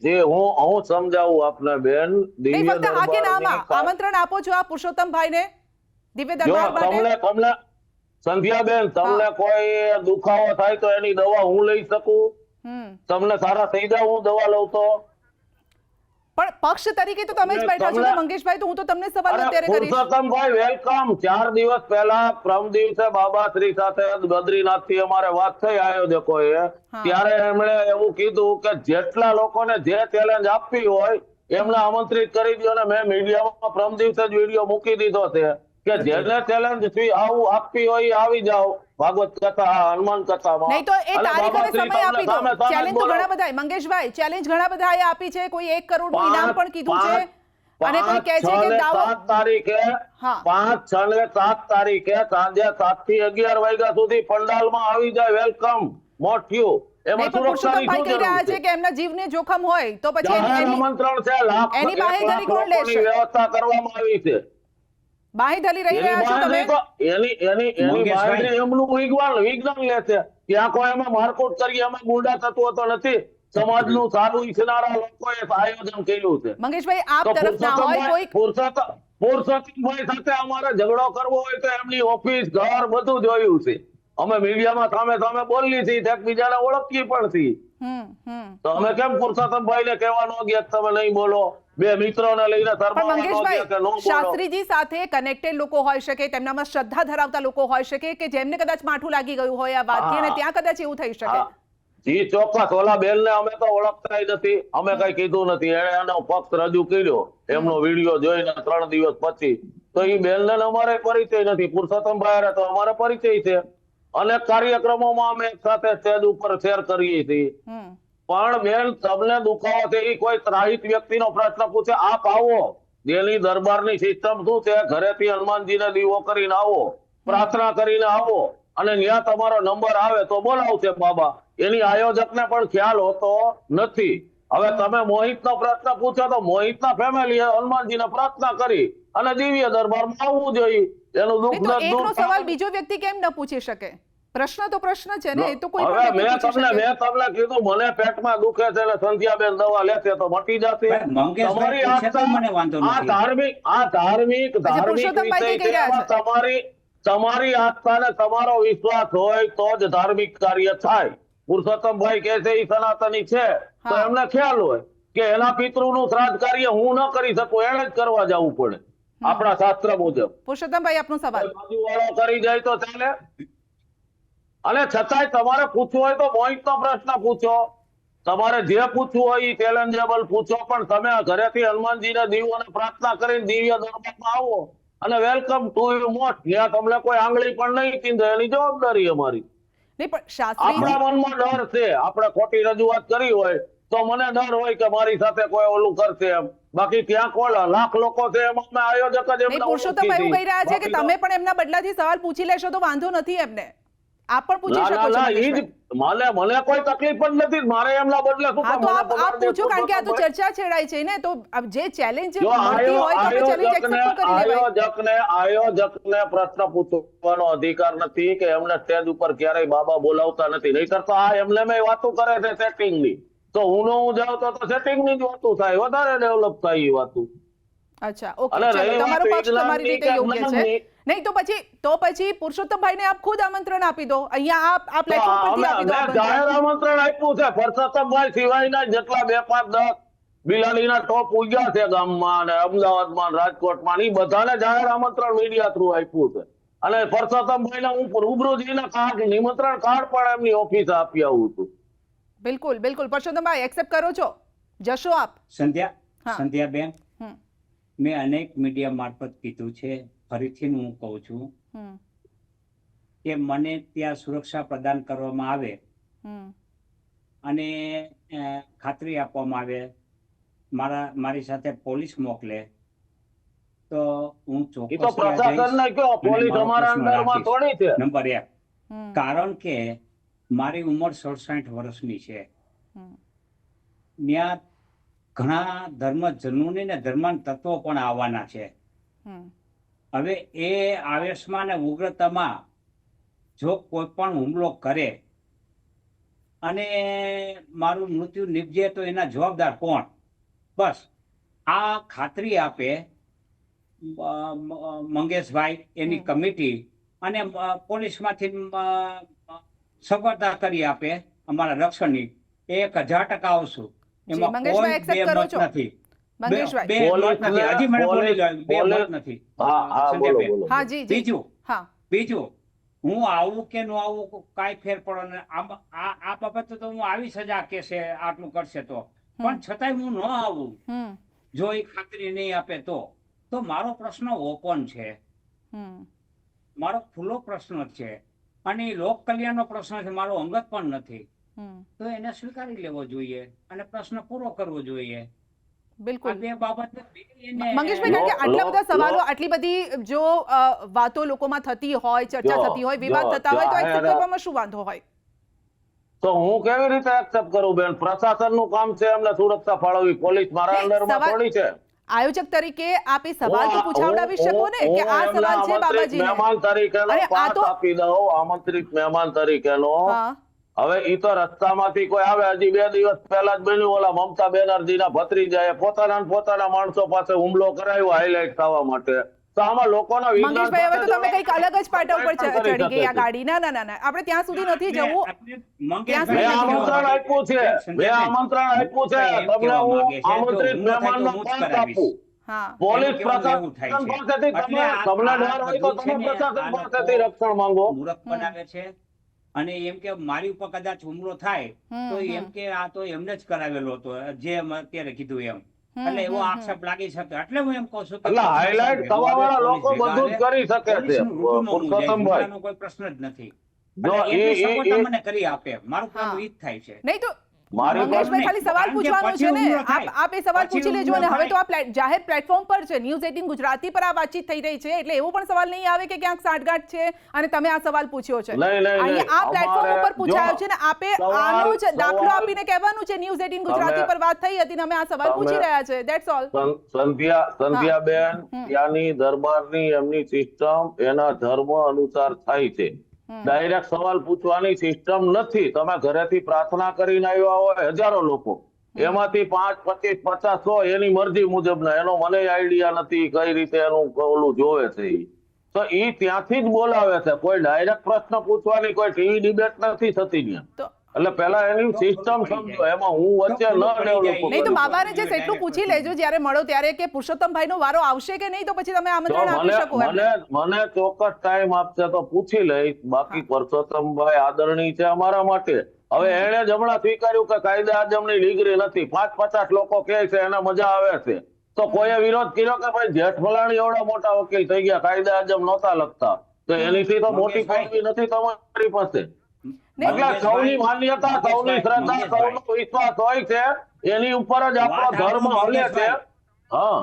જે હું સમજાવું આપને બેન, નહીં, ફક્ત હા કે નામાં આમંત્રણ આપો છો આ પુરુષોત્તમભાઈને દિવ્ય દરબાર માટે? તમને સંધ્યાબેન, તમને કોઈ દુખાવો થાય તો એની દવા હું લઈ શકું? તમને સારા થઈ જાવ હું દવા લઉં તો? પણ પક્ષ તરીકે તો તમે જ બેઠા છો ને મંગેશભાઈ, તો હું તો તમને સવાલ અત્યારે કરીશ. પુરુષોત્તમભાઈ વેલકમ. 4 દિવસ પહેલા પ્રમ દિવસે બાબાશ્રી સાથે બદ્રીનાથથી અમારે વાત થઈ આયોજકોએ, ત્યારે એમણે એવું કીધું કે જેટલા લોકોને જે ચેલેન્જ આપવી હોય એમને આમંત્રિત કરી દો, અને મેં મીડિયામાં પ્રમ દિવસે જ વિડીયો મૂકી દીધો છે કે જેને ચેલેન્જ આવું આપવી હોય આવી જાઓ ભાગવત કથા, હનુમાન કથામાં. નહીં તો એ તારીખ અને સમય આપી દો. ચેલેન્જ તો ઘણા બધા મંગેશભાઈ, ચેલેન્જ ઘણા બધાએ આપી છે. કોઈ 1 કરોડનું ઇનામ પણ કીધું છે, અને કોઈ કહે છે કે દાવો 7 તારીખે 5, 6 ને 7 તારીખે સાંજે 7 થી 11 વાગ્યા સુધી પંડાલમાં આવી જાય. વેલકમ મોઠ્યું. એમાં પુરુષોત્તમભાઈ કહી રહ્યા છે કે એમના જીવને જોખમ હોય તો પછી આમંત્રણ છે, લાખ એની બાહેધરી કોણ લેશે? વ્યવસ્થા કરવામાં આવી છે. બાહેધરી રહી રહ્યા છો તમે? એની બાહેધરી એમનું વિજ્ઞાન લે છે. ત્યાં કોઈ એમાં મારકુટ કરી એમાં ગુંડા તત્વો તો નથી. સમાજનું સારું ઈચ્છનારા લોકોએ આયોજન કર્યું છે. મંગેશભાઈ, આપ તરફ ના હોય કોઈ પુરુષોત્તમભાઈ સાથે અમારે ઝઘડો કરવો હોય તો એમની ઓફિસ, ઘર બધું જોયું છે. અમે મીડિયામાં સામે બોલી છીએ, એકબીજાને ઓળખીએ પણ છીએ. તો અમે કેમ પુરુષોત્તમભાઈને કહેવાનો કે તમે નહીં બોલો? બે મિત્રોને લઈને શાસ્ત્રીજી સાથે કનેક્ટેડ લોકો હોઈ શકે, તેમનામાં શ્રદ્ધા ધરાવતા લોકો હોઈ શકે કે જેમને કદાચ માઠું લાગી ગયું હોય આ વાતથી, અને ત્યાં કદાચ એવું થઈ શકે. જી ચોક્કસ. ઓલા બેનને અમે તો ઓળખતા નથી, અમે કઈ કીધું નથી. એને એનો પક્ષ રજૂ કર્યો એમનો વિડીયો જોઈને 3 દિવસ પછી, તો એ બેનને અમારે પરિચય નથી. પુરુષોત્તમભાઈ તો અમારે પરિચય છે. અનેક કાર્યક્રમોમાં અમે સાથે સ્ટેજ ઉપર શેર કરીએ છીએ. પણ બેન, તમને દુખાવો છે એ કોઈ ત્રાહિત વ્યક્તિનો પ્રશ્ન પૂછે, આપ આવો, દિલ્હી દરબારની સિસ્ટમ શું છે, ઘરેથી હનુમાનજીને દીવો કરીને આવો, પ્રાર્થના કરીને આવો, અને ત્યાં તમારો નંબર આવે તો બોલાવશે બાબા. એની આયોજકને પણ ખ્યાલ હોતો નથી. હવે તમે મોહિતનો પ્રશ્ન પૂછો તો મોહિતના ફેમિલી હનુમાનજીને પ્રાર્થના કરી અને દિવ્ય દરબારમાં આવવું જોઈએ. એનું દુઃખ એકનો સવાલ બીજો વ્યક્તિ કેમ ન પૂછી શકે? પ્રશ્ન તો પ્રશ્ન છે ને, એ તો કોઈ પણ મેં તમને કીધું મને પેટમાં દુખે છે એટલે સંધ્યાબેન દવા લેશે તો મટી જશે. તમારી તમારી આસ્થાને તમારો વિશ્વાસ હોય તો જ ધાર્મિક કાર્ય થાય. પુરુષોત્તમભાઈ કહે છે એ સનાતની છે, તો એમને ખ્યાલ હોય કે એના પિતૃનું શ્રાદ્ધ કાર્ય હું ન કરી શકું, એને જ કરવા જવું પડે આપણા શાસ્ત્ર મુજબ. પુરુષોત્તમભાઈ, આપનો સવાલ. બાજુવાળો કરી જાય તો ચાલે. અને છતાંય તમારે પૂછવું હોય તો મોહિતનો પ્રશ્ન પૂછો. તમારે જે પૂછવું હોય એ ચેલેન્જેબલ પૂછો, પણ તમે ઘરેથી હનુમાનજીને દીવો અને પ્રાર્થના કરીને દિવ્ય દરબારમાં આવો અને વેલકમ ટુ યુ મોસ્ટ. ત્યાં તમને કોઈ આંગળી પણ નહીં ચીંધે, એની જવાબદારી અમારી. આપણા મનમાં ડર છે. આપણે ખોટી રજૂઆત કરી હોય તો મને ડર હોય કે મારી સાથે કોઈ ઓલું કરશે એમ. બાકી ત્યાં કોઈ લાખ લોકો છે, એમાં આયોજક જ એમને. પુરુષોત્તમભાઈ એવું કહી રહ્યા છે કે તમે પણ એમના બદલાથી સવાલ પૂછી લેશો તો વાંધો નથી એમને. આપ પણ પૂછી શકો છો. મને કોઈ તકલીફ જ નથી. મારે એમના બદલે શું કામ? આપ પૂછો, કારણ કે આ તો ચર્ચા છેડાય છે ને, તો જે ચેલેન્જ મળતી હોય તો ચેલેન્જ એક્સેપ્ટ કરી લેવાય. આયોજકને પ્રશ્ન પૂછવાનો અધિકાર નથી કે એમને સ્ટેજ ઉપર ક્યારેય બાબા બોલાવતા નથી. નહીંતર તો આ એમને મેં વાતો કરે છે સેટિંગની. તો હું જાઉં તો સેટિંગની જ વાતો થાય, વધારે ડેવલપ થાય એ વાતો. અચ્છા, ઓકે, તમારો પક્ષ તમારી રીતે યોગ્ય છે. નહીં તો પછી પુરુષોત્તમભાઈને આપ ખુદ આમંત્રણ આપી દો. અહીંયા આ પ્લેટફોર્મ પરથી આપી દો. જાહેર આમંત્રણ આપ્યું છે. પુરુષોત્તમભાઈ સિવાયના જેટલા 2, 5, 10 બિલાડીના ટોપ ઉગ્યા છે ગામમાં અને અમદાવાદમાં, રાજકોટમાં, એ બધાને જાહેર આમંત્રણ મીડિયા થ્રુ આપ્યું છે. અને પુરુષોત્તમભાઈને હું રૂબરૂ જઈને નિમંત્રણ કાર્ડ પણ એમની ઓફિસે આપી આવું છું. બિલકુલ બિલકુલ. પુરુષોત્તમભાઈ, એક્સેપ્ટ કરો છો? જશો આપ? સંધ્યાબેન, મેં અનેક મીડિયા મારફત કીધું છે, ફરીથી હું કહું છું કે મને ત્યાં સુરક્ષા પ્રદાન કરવામાં આવે અને ખાતરી આપવામાં આવે, મારી સાથે પોલીસ મોકલે તો હું ચોક્કસ. નંબર 1, કારણ કે મારી ઉંમર 67 વર્ષની છે. ત્યાં ઘણા ધર્મજનોને ને ધર્માન તત્વો પણ આવવાના છે. હવે એ આવેશમાં ને ઉગ્રતામાં જો કોઈ પણ હુમલો કરે અને મારું મૃત્યુ નિપજે તો એના જવાબદાર કોણ? બસ આ ખાતરી આપે મંગેશભાઈ, એની કમિટી અને પોલીસમાંથી સગવડતા કરી આપે અમારા રક્ષણની. 1000% આવશું, એમાં કોઈ બે મત નથી. મંગેશભાઈ બે મત નથી. હજી મને બોલી લો. બે મત પોલીસ- નથી. હા બોલો સંધ્યાબેન. બોલો હા જી જી બીજું હા બીજું હું આવું કે ન આવું કાંઈ ફેર પડો ને આ બાબતે તો હું આવી સજા કેસે આટલું કરશે તો પણ છતાંય હું ન આવું હમ જો એ ખાતરી નહીં આપે તો મારો પ્રશ્ન ઓપન છે, હમ મારો ખુલ્લો પ્રશ્ન છે અને એ લોક કલ્યાણનો પ્રશ્ન છે, મારો અંગત પણ નથી. હમ તો એને સ્વીકારી લેવો જોઈએ અને પ્રશ્ન પૂરો કરવો જોઈએ. આ બિલકુલ બે બાબત મંગેશભાઈ, કારણ કે આટલા બધા સવાલો, આટલી બધી જો વાતો લોકોમાં થતી હોય, ચર્ચા થતી હોય, વિવાદ થતા હોય, તો એક્સેપ્ટ કરવામાં શું વાંધો હોય? તો હું કેવી રીતે એક્સેપ્ટ કરું બેન? પ્રશાસનનું કામ છે એમને સુરક્ષા ફાળવવી, પોલીસ મારા નહીં, અંડરમાં સવાલ- થોડી છે. આયોજક તરીકે આપે સવાલ તો પૂછાવડાવી શકો ને કે આ હું સવાલ છે એમના બાબાજીને. મહેમાન તરીકેનો અરે, આ પાસ તો- આપી દઉં, આમંત્રિત મહેમાન તરીકેનો. હા હવે ઈ તો રસ્તામાંથી કોઈ આવે, હજી 2 દિવસ પહેલા જ બન્યું, ઓલા મમતા બેનર્જીના ભત્રીજાએ પોતાના માણસો પાસે હુમલો કરાવ્યો હાઇલાઇટ થવા માટે. તો આમાં લોકોના વિજ્ઞાન મંગેશભાઈ, હવે તો સાથે તમે કંઈક અલગ જ પાટા ઉપર કોઈ પણ કરી ચડી ગઈ શકે આ છે. ગાડી. ના ના ના ના, આપણે ત્યાં સુધી નથી જવું. મેં આમંત્રણ આપ્યું છે, મેં આમંત્રણ આપ્યું છે, તમને હું આમંત્રિત મહેમાનનો પાસ આપું. હા પોલીસ એવું પ્રશાસન થાય છે. પાસેથી એટલે આ- તમને આ ડર હોય તો બધું છે તમે ને, પ્રશાસન આ લોકો પાસેથી રક્ષણ માંગો. મૂર્ખ બનાવે છે અને એમ કે મારી ઉપર કદાચ હુમલો થાય તો હમ, એમ કે આ તો એમને જ કરાવેલો હતો, જે અત્યારે કીધું એમ. એટલે એવો આક્ષેપ લાગી શકે. એટલે હું એમ કહું છું કે એટલે હાઇલાઇટ થવાવાળા લોકો બધું જ કરી શકે છે, પોલીસનું રૂબરૂમાં હું જઈશ. પુરુષોત્તમભાઈ. હુમલાનો કોઈ પ્રશ્ન જ નથી. જો અને એટલી એ- સપોર્ટ એ- મને કરી આપે. મારું હા. કામ ઈ જ થાય છે. નહીં તો મારી મંગેશભાઈ, ખાલી સવાલ કારણ કે પૂછવાનો પછી છે ને. હુમલો થાય. આપ એ સવાલ પછી પૂછી લેજો. હુમલો અને હવે તો થાય. આ જાહેર પ્લેટફોર્મ પર છે, ન્યૂઝ 18 ગુજરાતી પર આ વાતચીત થઈ રહી છે, એટલે એવો પણ સવાલ નહીં આવે કે ક્યાંક સાંઠગાંઠ છે અને તમે આ સવાલ પૂછ્યો છે. નહીં. અહીંયા આ પ્લેટફોર્મ અમારે ઉપર પૂછાયો જો છે ને આપે સવાલ- આનો જ દાખલો સવાલ- આપીને કહેવાનું છે ન્યૂઝ 18 ગુજરાતી તમે- પર વાત થઈ હતી ને અમે આ સવાલ તમે- પૂછી રહ્યા છે. That's all. સંધ્યાબેન, ત્યાંની દરબારની એમની સિસ્ટમ એના ધર્મ અનુસાર થાય છે. ડાયરેક્ટ સવાલ પૂછવાની સિસ્ટમ નથી. તમે ઘરેથી પ્રાર્થના કરીને આવ્યા હોય હજારો લોકો, એમાંથી 5, 25, 50, 100 એની મરજી મુજબના, એનો મને આઈડિયા નથી કઈ રીતે એનું ઓલું જોવે છે ઈ. તો ઈ ત્યાંથી જ બોલાવે છે. કોઈ ડાયરેક્ટ પ્રશ્ન પૂછવાની કોઈ ટીવી ડિબેટ નથી થતી ત્યાં. તો એટલે પેલા એની સિસ્ટમ સમજો, એમાં હું વચ્ચે ન ડેવલપ નહીં તો બાબાને જે એટલું પૂછી લેજો જ્યારે મળો ત્યારે કે પુરુષોત્તમભાઈનો વારો આવશે કે નહીં, તો પછી તમે આમંત્રણ આપી શકો એમને. મને ચોક્કસ ટાઈમ આપશે તો પૂછી લઈશ. બાકી પરસોત્તમભાઈ આદરણીય છે અમારા માટે. હવે એને જ હમણાં સ્વીકાર્યું કે કાયદે આઝમની ડિગ્રી નથી. 5-50 લોકો કહે છે એને મજા આવે છે, તો કોઈએ વિરોધ કર્યો કે ભાઈ જેઠમલાણી એવડા મોટા વકીલ થઈ ગયા, કાયદે આઝમ નહોતા લખતા, તો એનીથી તો મોટી પદવી નથી તમારી પાસે. એટલે સૌની માન્યતા, સૌની શ્રદ્ધા, સૌનો વિશ્વાસ હોય છે, એની ઉપર જ આપણો ધર્મ હલે છે. હા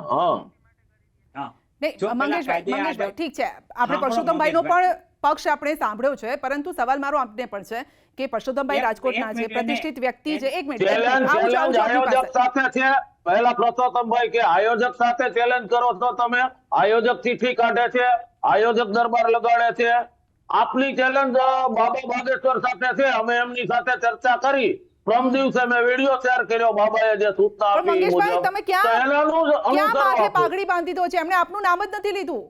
નહીં મંગેશભાઈ, ઠીક છે, આપણે પરસોત્તમભાઈનો પણ પક્ષ આપણે સાંભળ્યો છે, પરંતુ સવાલ મારો આપને પણ છે કે પરસોત્તમભાઈ રાજકોટના છે, પ્રતિષ્ઠિત વ્યક્તિ છે. એક મિનિટ, ચેલેન્જ આયોજક સાથે છે. પહેલા પરસોત્તમભાઈ કે આયોજક સાથે ચેલેન્જ કરો છો તમે. આયોજક ચિઠ્ઠી કાઢે છે, આયોજક દરબાર લગાડે છે. આપની ચેલેન્જ બાબા બાગેશ્વર સાથે છે. અમે એમની સાથે ચર્ચા કરી. પ્રમ દિવસે મેં વિડિયો શેર કર્યો, બાબાએ જે સૂચના પણ આપી મંગેશભાઈ, મુજબ. તમે તો ક્યાં માથે એનાનું પાઘડી બાંધી દો છે? એમણે આપનું નામ જ નથી લીધું.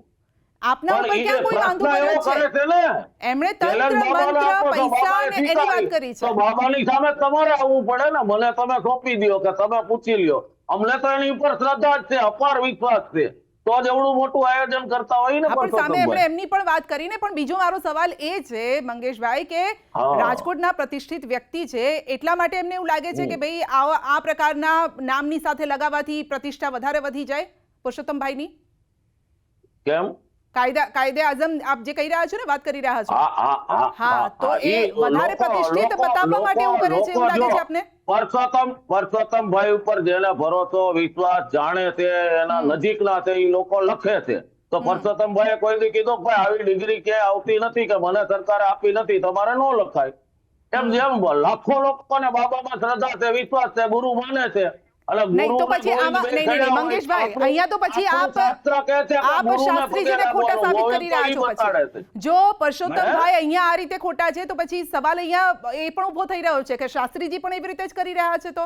આપના ઉપર પણ ક્યાં કોઈ વાંધો પ્રશ્ન એવો કર્યો કરે છે? છે ને, એમણે ચેલેન્જ તંત્ર, બાબાને મંત્ર, આપો તો પૈસા બાબાએ અને એની વાત સ્વીકારી. કરી તો છે. બાબાની સામે તમારે આવવું પડે ને. મને તમે સોંપી દો કે તમે પૂછી લ્યો. અમને તો એની ઉપર શ્રદ્ધા જ છે, અપાર વિશ્વાસ છે. તો જ એવડું મોટું આયોજન કરતા હોય ને. પણ સામે એમણે પરસોત્તમભાઈ, એમની પણ વાત કરીને, પણ બીજો મારો સવાલ એ છે મંગેશભાઈ કે હા. રાજકોટના પ્રતિષ્ઠિત વ્યક્તિ છે, એટલા માટે એમને એવું લાગે છે કે ભાઈ આ પ્રકારના નામની સાથે લગાવવાથી પ્રતિષ્ઠા વધારે વધી જાય પુરુષોત્તમભાઈની? કેમ? કાયદે આઝમ આપ જે કહી રહ્યા છો ને, વાત કરી રહ્યા છો. હા, તો એ વધારે પ્રતિષ્ઠિત બતાવવા માટે એવું કરે છે, એવું લાગે છે આપને? પરસોત્તમભાઈ ઉપર જેને ભરોસો, વિશ્વાસ, જાણે છે, એના નજીકના છે, એ લોકો લખે છે. તો પરસોત્તમભાઈએ કોઈ દી કીધું કે ભાઈ આવી ડિગ્રી ક્યાંય આવતી નથી કે મને સરકારે આપી નથી, તમારે ન લખાય. જેમ લાખો લોકોને બાબામાં શ્રદ્ધા છે, વિશ્વાસ છે, ગુરુ માને છે. નહીં તો પછી આમાં નહીં મંગેશભાઈ, અહીંયા તો પછી આપ શાસ્ત્રીજીને ખોટા સાબિત કરી રહ્યા છો. પછી જો પરસોત્તમભાઈ અહીંયા આ રીતે ખોટા છે, તો પછી સવાલ અહીંયા એ પણ ઉભો થઈ રહ્યો છે કે શાસ્ત્રીજી પણ એવી રીતે જ કરી રહ્યા છે. તો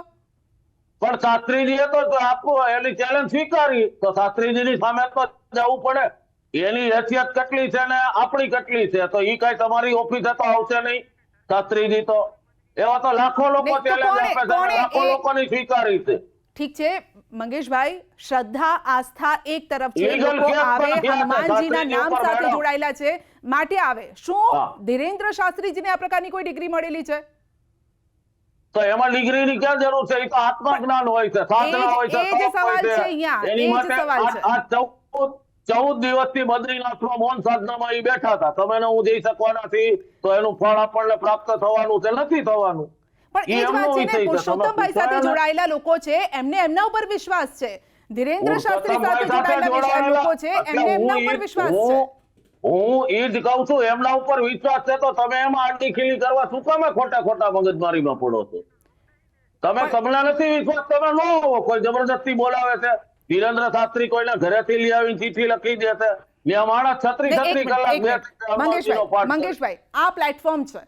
પણ શાસ્ત્રીજીએ તો આપવું, એની ચેલેન્જ સ્વીકારી, તો શાસ્ત્રીજીની સામે તો જવું પડે. એની હેસિયત કેટલી છે ને આપણી કેટલી છે, તો ઈ કઈ તમારી ઓફિસે તો આવશે નહીં. શાસ્ત્રીજી તો એવા તો લાખો લોકો ચેલેન્જ આપે છે, લાખો લોકોની સ્વીકારી છે. ઠીક છે મંગેશભાઈ, શ્રદ્ધા આસ્થા એક તરફ છે, Legal લોકો case આવે પણ થયા હતા હનુમાનજીના શાસ્ત્રીજી નામ ઉપર સાથે મેડમ. જોડાયેલા છે માટે આવે. શું હા. ધીરેન્દ્ર શાસ્ત્રીજીને આ પ્રકારની કોઈ ડિગ્રી મળેલી છે? તો એમાં ડિગ્રીની ક્યાં જરૂર છે? એ તો આત્મજ્ઞાન હોય છે, સાધના હોય છે, એ જ તપ હોય સવાલ છે. છે અહીંયા, એની એ જ માટે સવાલ છે. આ 14 દિવસથી બદ્રીનાથમાં મૌન સાધનામાં ઈ બેઠા હતા. તમે ને હું જઈ શકવાના છીએ તો એનું ફળ આપણને પ્રાપ્ત થવાનું છે, નથી થવાનું. પણ એ ઈ જ એમનો વાત છે ને, વિષય છે. તમે પુરુષોત્તમભાઈ સાથે પૂછાય ને? જોડાયેલા લોકો છે, એમને એમના ઉપર વિશ્વાસ છે. ધીરેન્દ્ર શાસ્ત્રી સાથે પુરુષોત્તમભાઈ જોડાયેલા લોકો છે, એટલે એમને એમના હું ઉપર ઈ- વિશ્વાસ છે. હું ઈ જ કહું છું, એમના ઉપર વિશ્વાસ છે તો તમે એમાં આડી ખીલી કરવા શું કામે ખોટા મગજમારીમાં પડો છો? તમે તમને નથી વિશ્વાસ, તમે ન આવો. કોઈ જબરદસ્તી બોલાવે છે. ધીરેન્દ્ર શાસ્ત્રી કોઈના ઘરેથી લઈ આવીને ચિઠ્ઠી લખી દે છે. ને માણસ 36 કલાક બેઠા હનુમાનજીનો પાઠ કરે. મંગેશભાઈ, આ પ્લેટફોર્મ છે,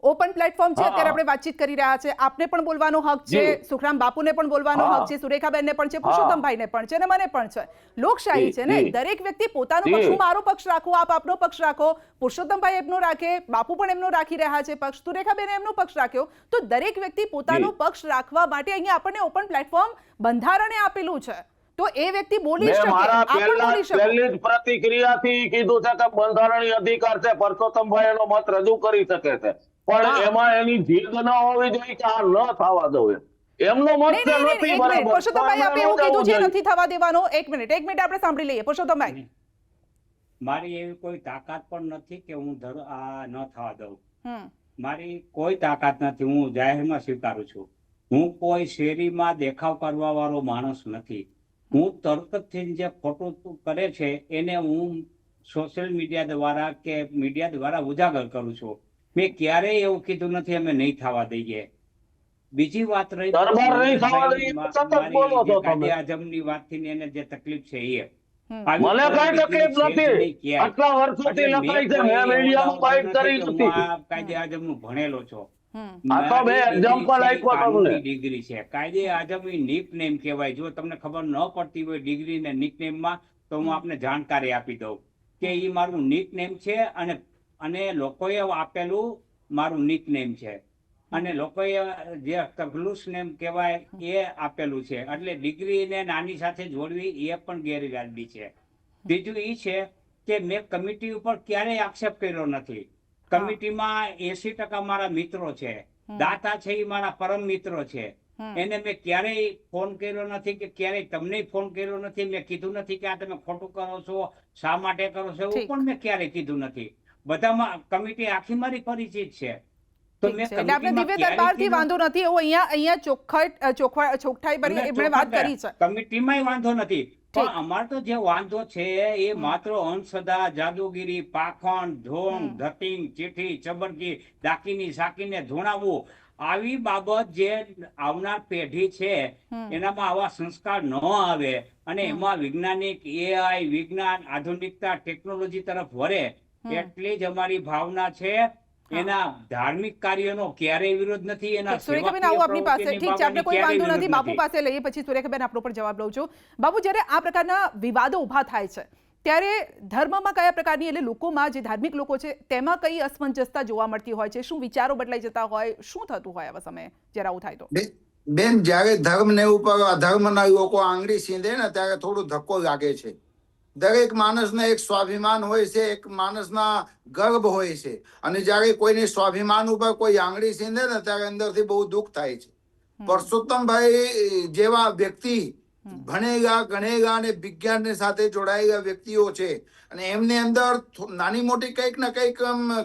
ઓપન પ્લેટફોર્મ છે, હા. અત્યારે આપણે વાતચીત કરી રહ્યા છે. આપને પણ બોલવાનો હક છે, જી. સુખરામ બાપુને પણ બોલવાનો હા. હક છે, સુરેખાબેનને પણ છે, હા. પુરુષોત્તમભાઈને પણ છે, અને મને પણ છે. લોકશાહી જી, છે ને, જી. દરેક વ્યક્તિ પોતાનો જી. પક્ષ, હું મારો પક્ષ રાખું, આપ આપનો પક્ષ રાખો, પુરુષોત્તમભાઈ એમનો રાખે, બાપુ પણ એમનો રાખી રહ્યા છે પક્ષ, સુરેખાબેને એમનો પક્ષ રાખ્યો. તો દરેક વ્યક્તિ પોતાનો જી. પક્ષ રાખવા માટે અહીંયા આપણને ઓપન પ્લેટફોર્મ બંધારણે આપેલું છે. તો એ વ્યક્તિ બોલી મેં શકે, મારા આપ પણ બોલી શકો. પહેલી જ પ્રતિક્રિયાથી કીધું છે કે બંધારણીય અધિકાર છે, પરસોત્તમભાઈ એનો મત રજૂ કરી શકે છે. પણ હા. એમાં એની જીદ ન હોવી જોઈએ કે આ ન થવા દઉં એમ. એમનો મત છે, નથી એક મિનિટ, બરાબર. પુરુષોત્તમભાઈ, તો આપે એમણે એવું ન કીધું જવું છે જોઈએ. નથી થવા દેવાનો. એક મિનિટ આપણે સાંભળી લઈએ. પુરુષોત્તમભાઈ. મારી એવી કોઈ તાકાત પણ નથી કે હું આ ન થવા દઉં. હમ મારી કોઈ તાકાત નથી. હું જાહેરમાં સ્વીકારું છું. હું કોઈ શેરીમાં દેખાવ કરવા વાળો માણસ નથી. હું તરતથી જે ખોટું કરે છે એને હું સોશિયલ મીડિયા દ્વારા કે મીડિયા દ્વારા ઉજાગર કરું છું. મેં ક્યારેય એવું કીધું નથી અમે નહીં થવા દઈએ. બીજી વાત રહી દરબાર નહીં થવા દઈએ, સતત બોલો છો તમે. કાયદે આઝમની વાતથી ને એને જે તકલીફ છે એ હમ. મને કઈ તકલીફ નથી. આટલા વર્ષોથી એટલે લખાય મેં છે, કોઈ મેં મીડિયામાં એવો બાઇટ દાવો કરી નથી કે નથી. હું આ કાયદે આઝમનું ભણેલો છો. હમ આ તો મેં એક્ઝામ્પલ આપ્યો તમને. ડિગ્રી છે કાયદે આઝમ નિકનેમ કહેવાય. જો તમને ખબર ન પડતી હોય ડિગ્રી ને નિકનેમમાં તો હું આપને જાણકારી આપી દઉં કે એ મારું નિકનેમ છે અને લોકોએ આપેલું મારું નિકનેમ છે અને લોકોએ જે તગલુસ નેમ કહેવાય એ આપેલું છે. એટલે ડિગ્રીને નાની સાથે જોડવી એ પણ ગેરવ્યાજબી છે. બીજું એ છે કે મેં કમિટી ઉપર ક્યારેય આક્ષેપ કર્યો નથી. કમિટીમાં 80% મારા મિત્રો છે. દાતા છે એ મારા પરમ મિત્રો છે. એને મેં ક્યારેય ફોન કર્યો નથી કે ક્યારેય તમને ફોન કર્યો નથી. મેં કીધું નથી કે આ તમે ખોટું કરો છો, શા માટે કરો છો, એવું પણ મેં ક્યારેય કીધું નથી. બધામાં કમિટી આખી મારી પરિચિત છે. તો મેં એટલે આપણે દિવ્ય દરબારથી વાંધો નથી, એવું અહીંયા ચોખ્ખાઈ ભરી એમણે વાત કરી છે. કમિટીમાંય વાંધો નથી. પણ અમાર તો જે વાંધો છે એ માત્ર અંધશ્રદ્ધા, જાદુગીરી, પાખંડ, ઢોંગ, ધતિંગ, ચીઠી, ચબરકી, દાકીની સાકીને ધોણાવવું, આવી બાબત જે આવનાર પેઢી છે એનામાં આવા સંસ્કાર ન આવે અને એમાં વૈજ્ઞાનિક એઆઈ, વિજ્ઞાન, આધુનિકતા, ટેકનોલોજી તરફ વળે એટલી જ અમારી ભાવના છે. એના ધાર્મિક કાર્યનો ક્યારેય વિરોધ નથી. એના સુરેખાબેન, આવું આપની પાસે ઠીક છે, આપણે કોઈ વાંધો નથી. બાપુ પાસે લઈએ, પછી સુરેખાબેન આપણો પણ જવાબ લઉં છું. બાપુ, જ્યારે આ પ્રકારના વિવાદો ઉભા થાય છે ત્યારે ધર્મમાં કયા પ્રકારની, એટલે લોકોમાં જે ધાર્મિક લોકો છે તેમાં કઈ અસમંજસતા જોવા મળતી હોય છે? શું વિચારો બદલાઈ જતા હોય, શું થતું હોય આવા સમયે જ્યારે આવું થાય તો? બેન, જયારે ધર્મ ને ઉપર અધર્મના લોકો આંગળી સીંધે ને ત્યારે થોડું ધક્કો લાગે છે. દરેક માણસને એક સ્વાભિમાન હોય છે, એક માણસના ગર્વ હોય છે, અને જયારે કોઈને સ્વાભિમાન ઉપર કોઈ આંગળી સીંધે ને ત્યારે અંદરથી બહુ દુઃખ થાય છે. પરસોત્તમભાઈ જેવા વ્યક્તિ ભણેલા ગણેલા અને વિજ્ઞાનની સાથે જોડાયેલા વ્યક્તિઓ છે અને એમની અંદર નાની મોટી કંઈક ને કંઈક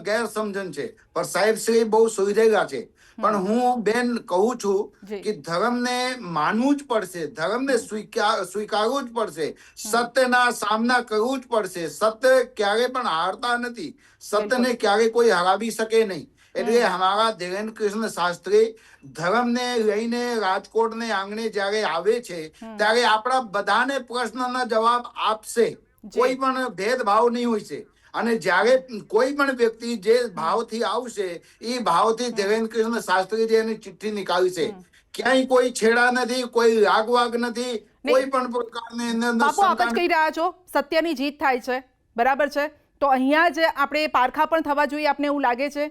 ગેરસમજણ છે, પણ સાહેબ શ્રી બહુ સુધરેલા છે. પણ હું બેન કહું છું કે ધર્મને માનવું જ પડશે, ધર્મને સ્વીકારવું જ પડશે, સત્યના સામના કરવું જ પડશે. સત્ય ક્યારે પણ હારતા નથી, સત્યને ક્યારે કોઈ હરાવી શકે નહીં. એટલે અમારા ધીરેન કૃષ્ણ શાસ્ત્રી ધર્મને લઈને રાજકોટને આંગણે જયારે આવે છે ત્યારે આપણા બધાને પ્રશ્નના જવાબ આપશે. કોઈ પણ ભેદભાવ નહીં હોય છે. અને જયારે કોઈ પણ વ્યક્તિ જે ભાવથી આવશે એ ભાવથી ધીરેન કૃષ્ણ શાસ્ત્રીજી એની ચિઠ્ઠી નીકાળશે. ક્યાંય કોઈ છેડા નથી, કોઈ રાગવાગ નથી, કોઈ પણ પ્રકારની. બાપુ, આપ જ કહી રહ્યા છો સત્યની જીત થાય છે, બરાબર છે? તો અહીંયા જ આપણે પારખા પણ થવા જોઈએ, આપને એવું લાગે છે?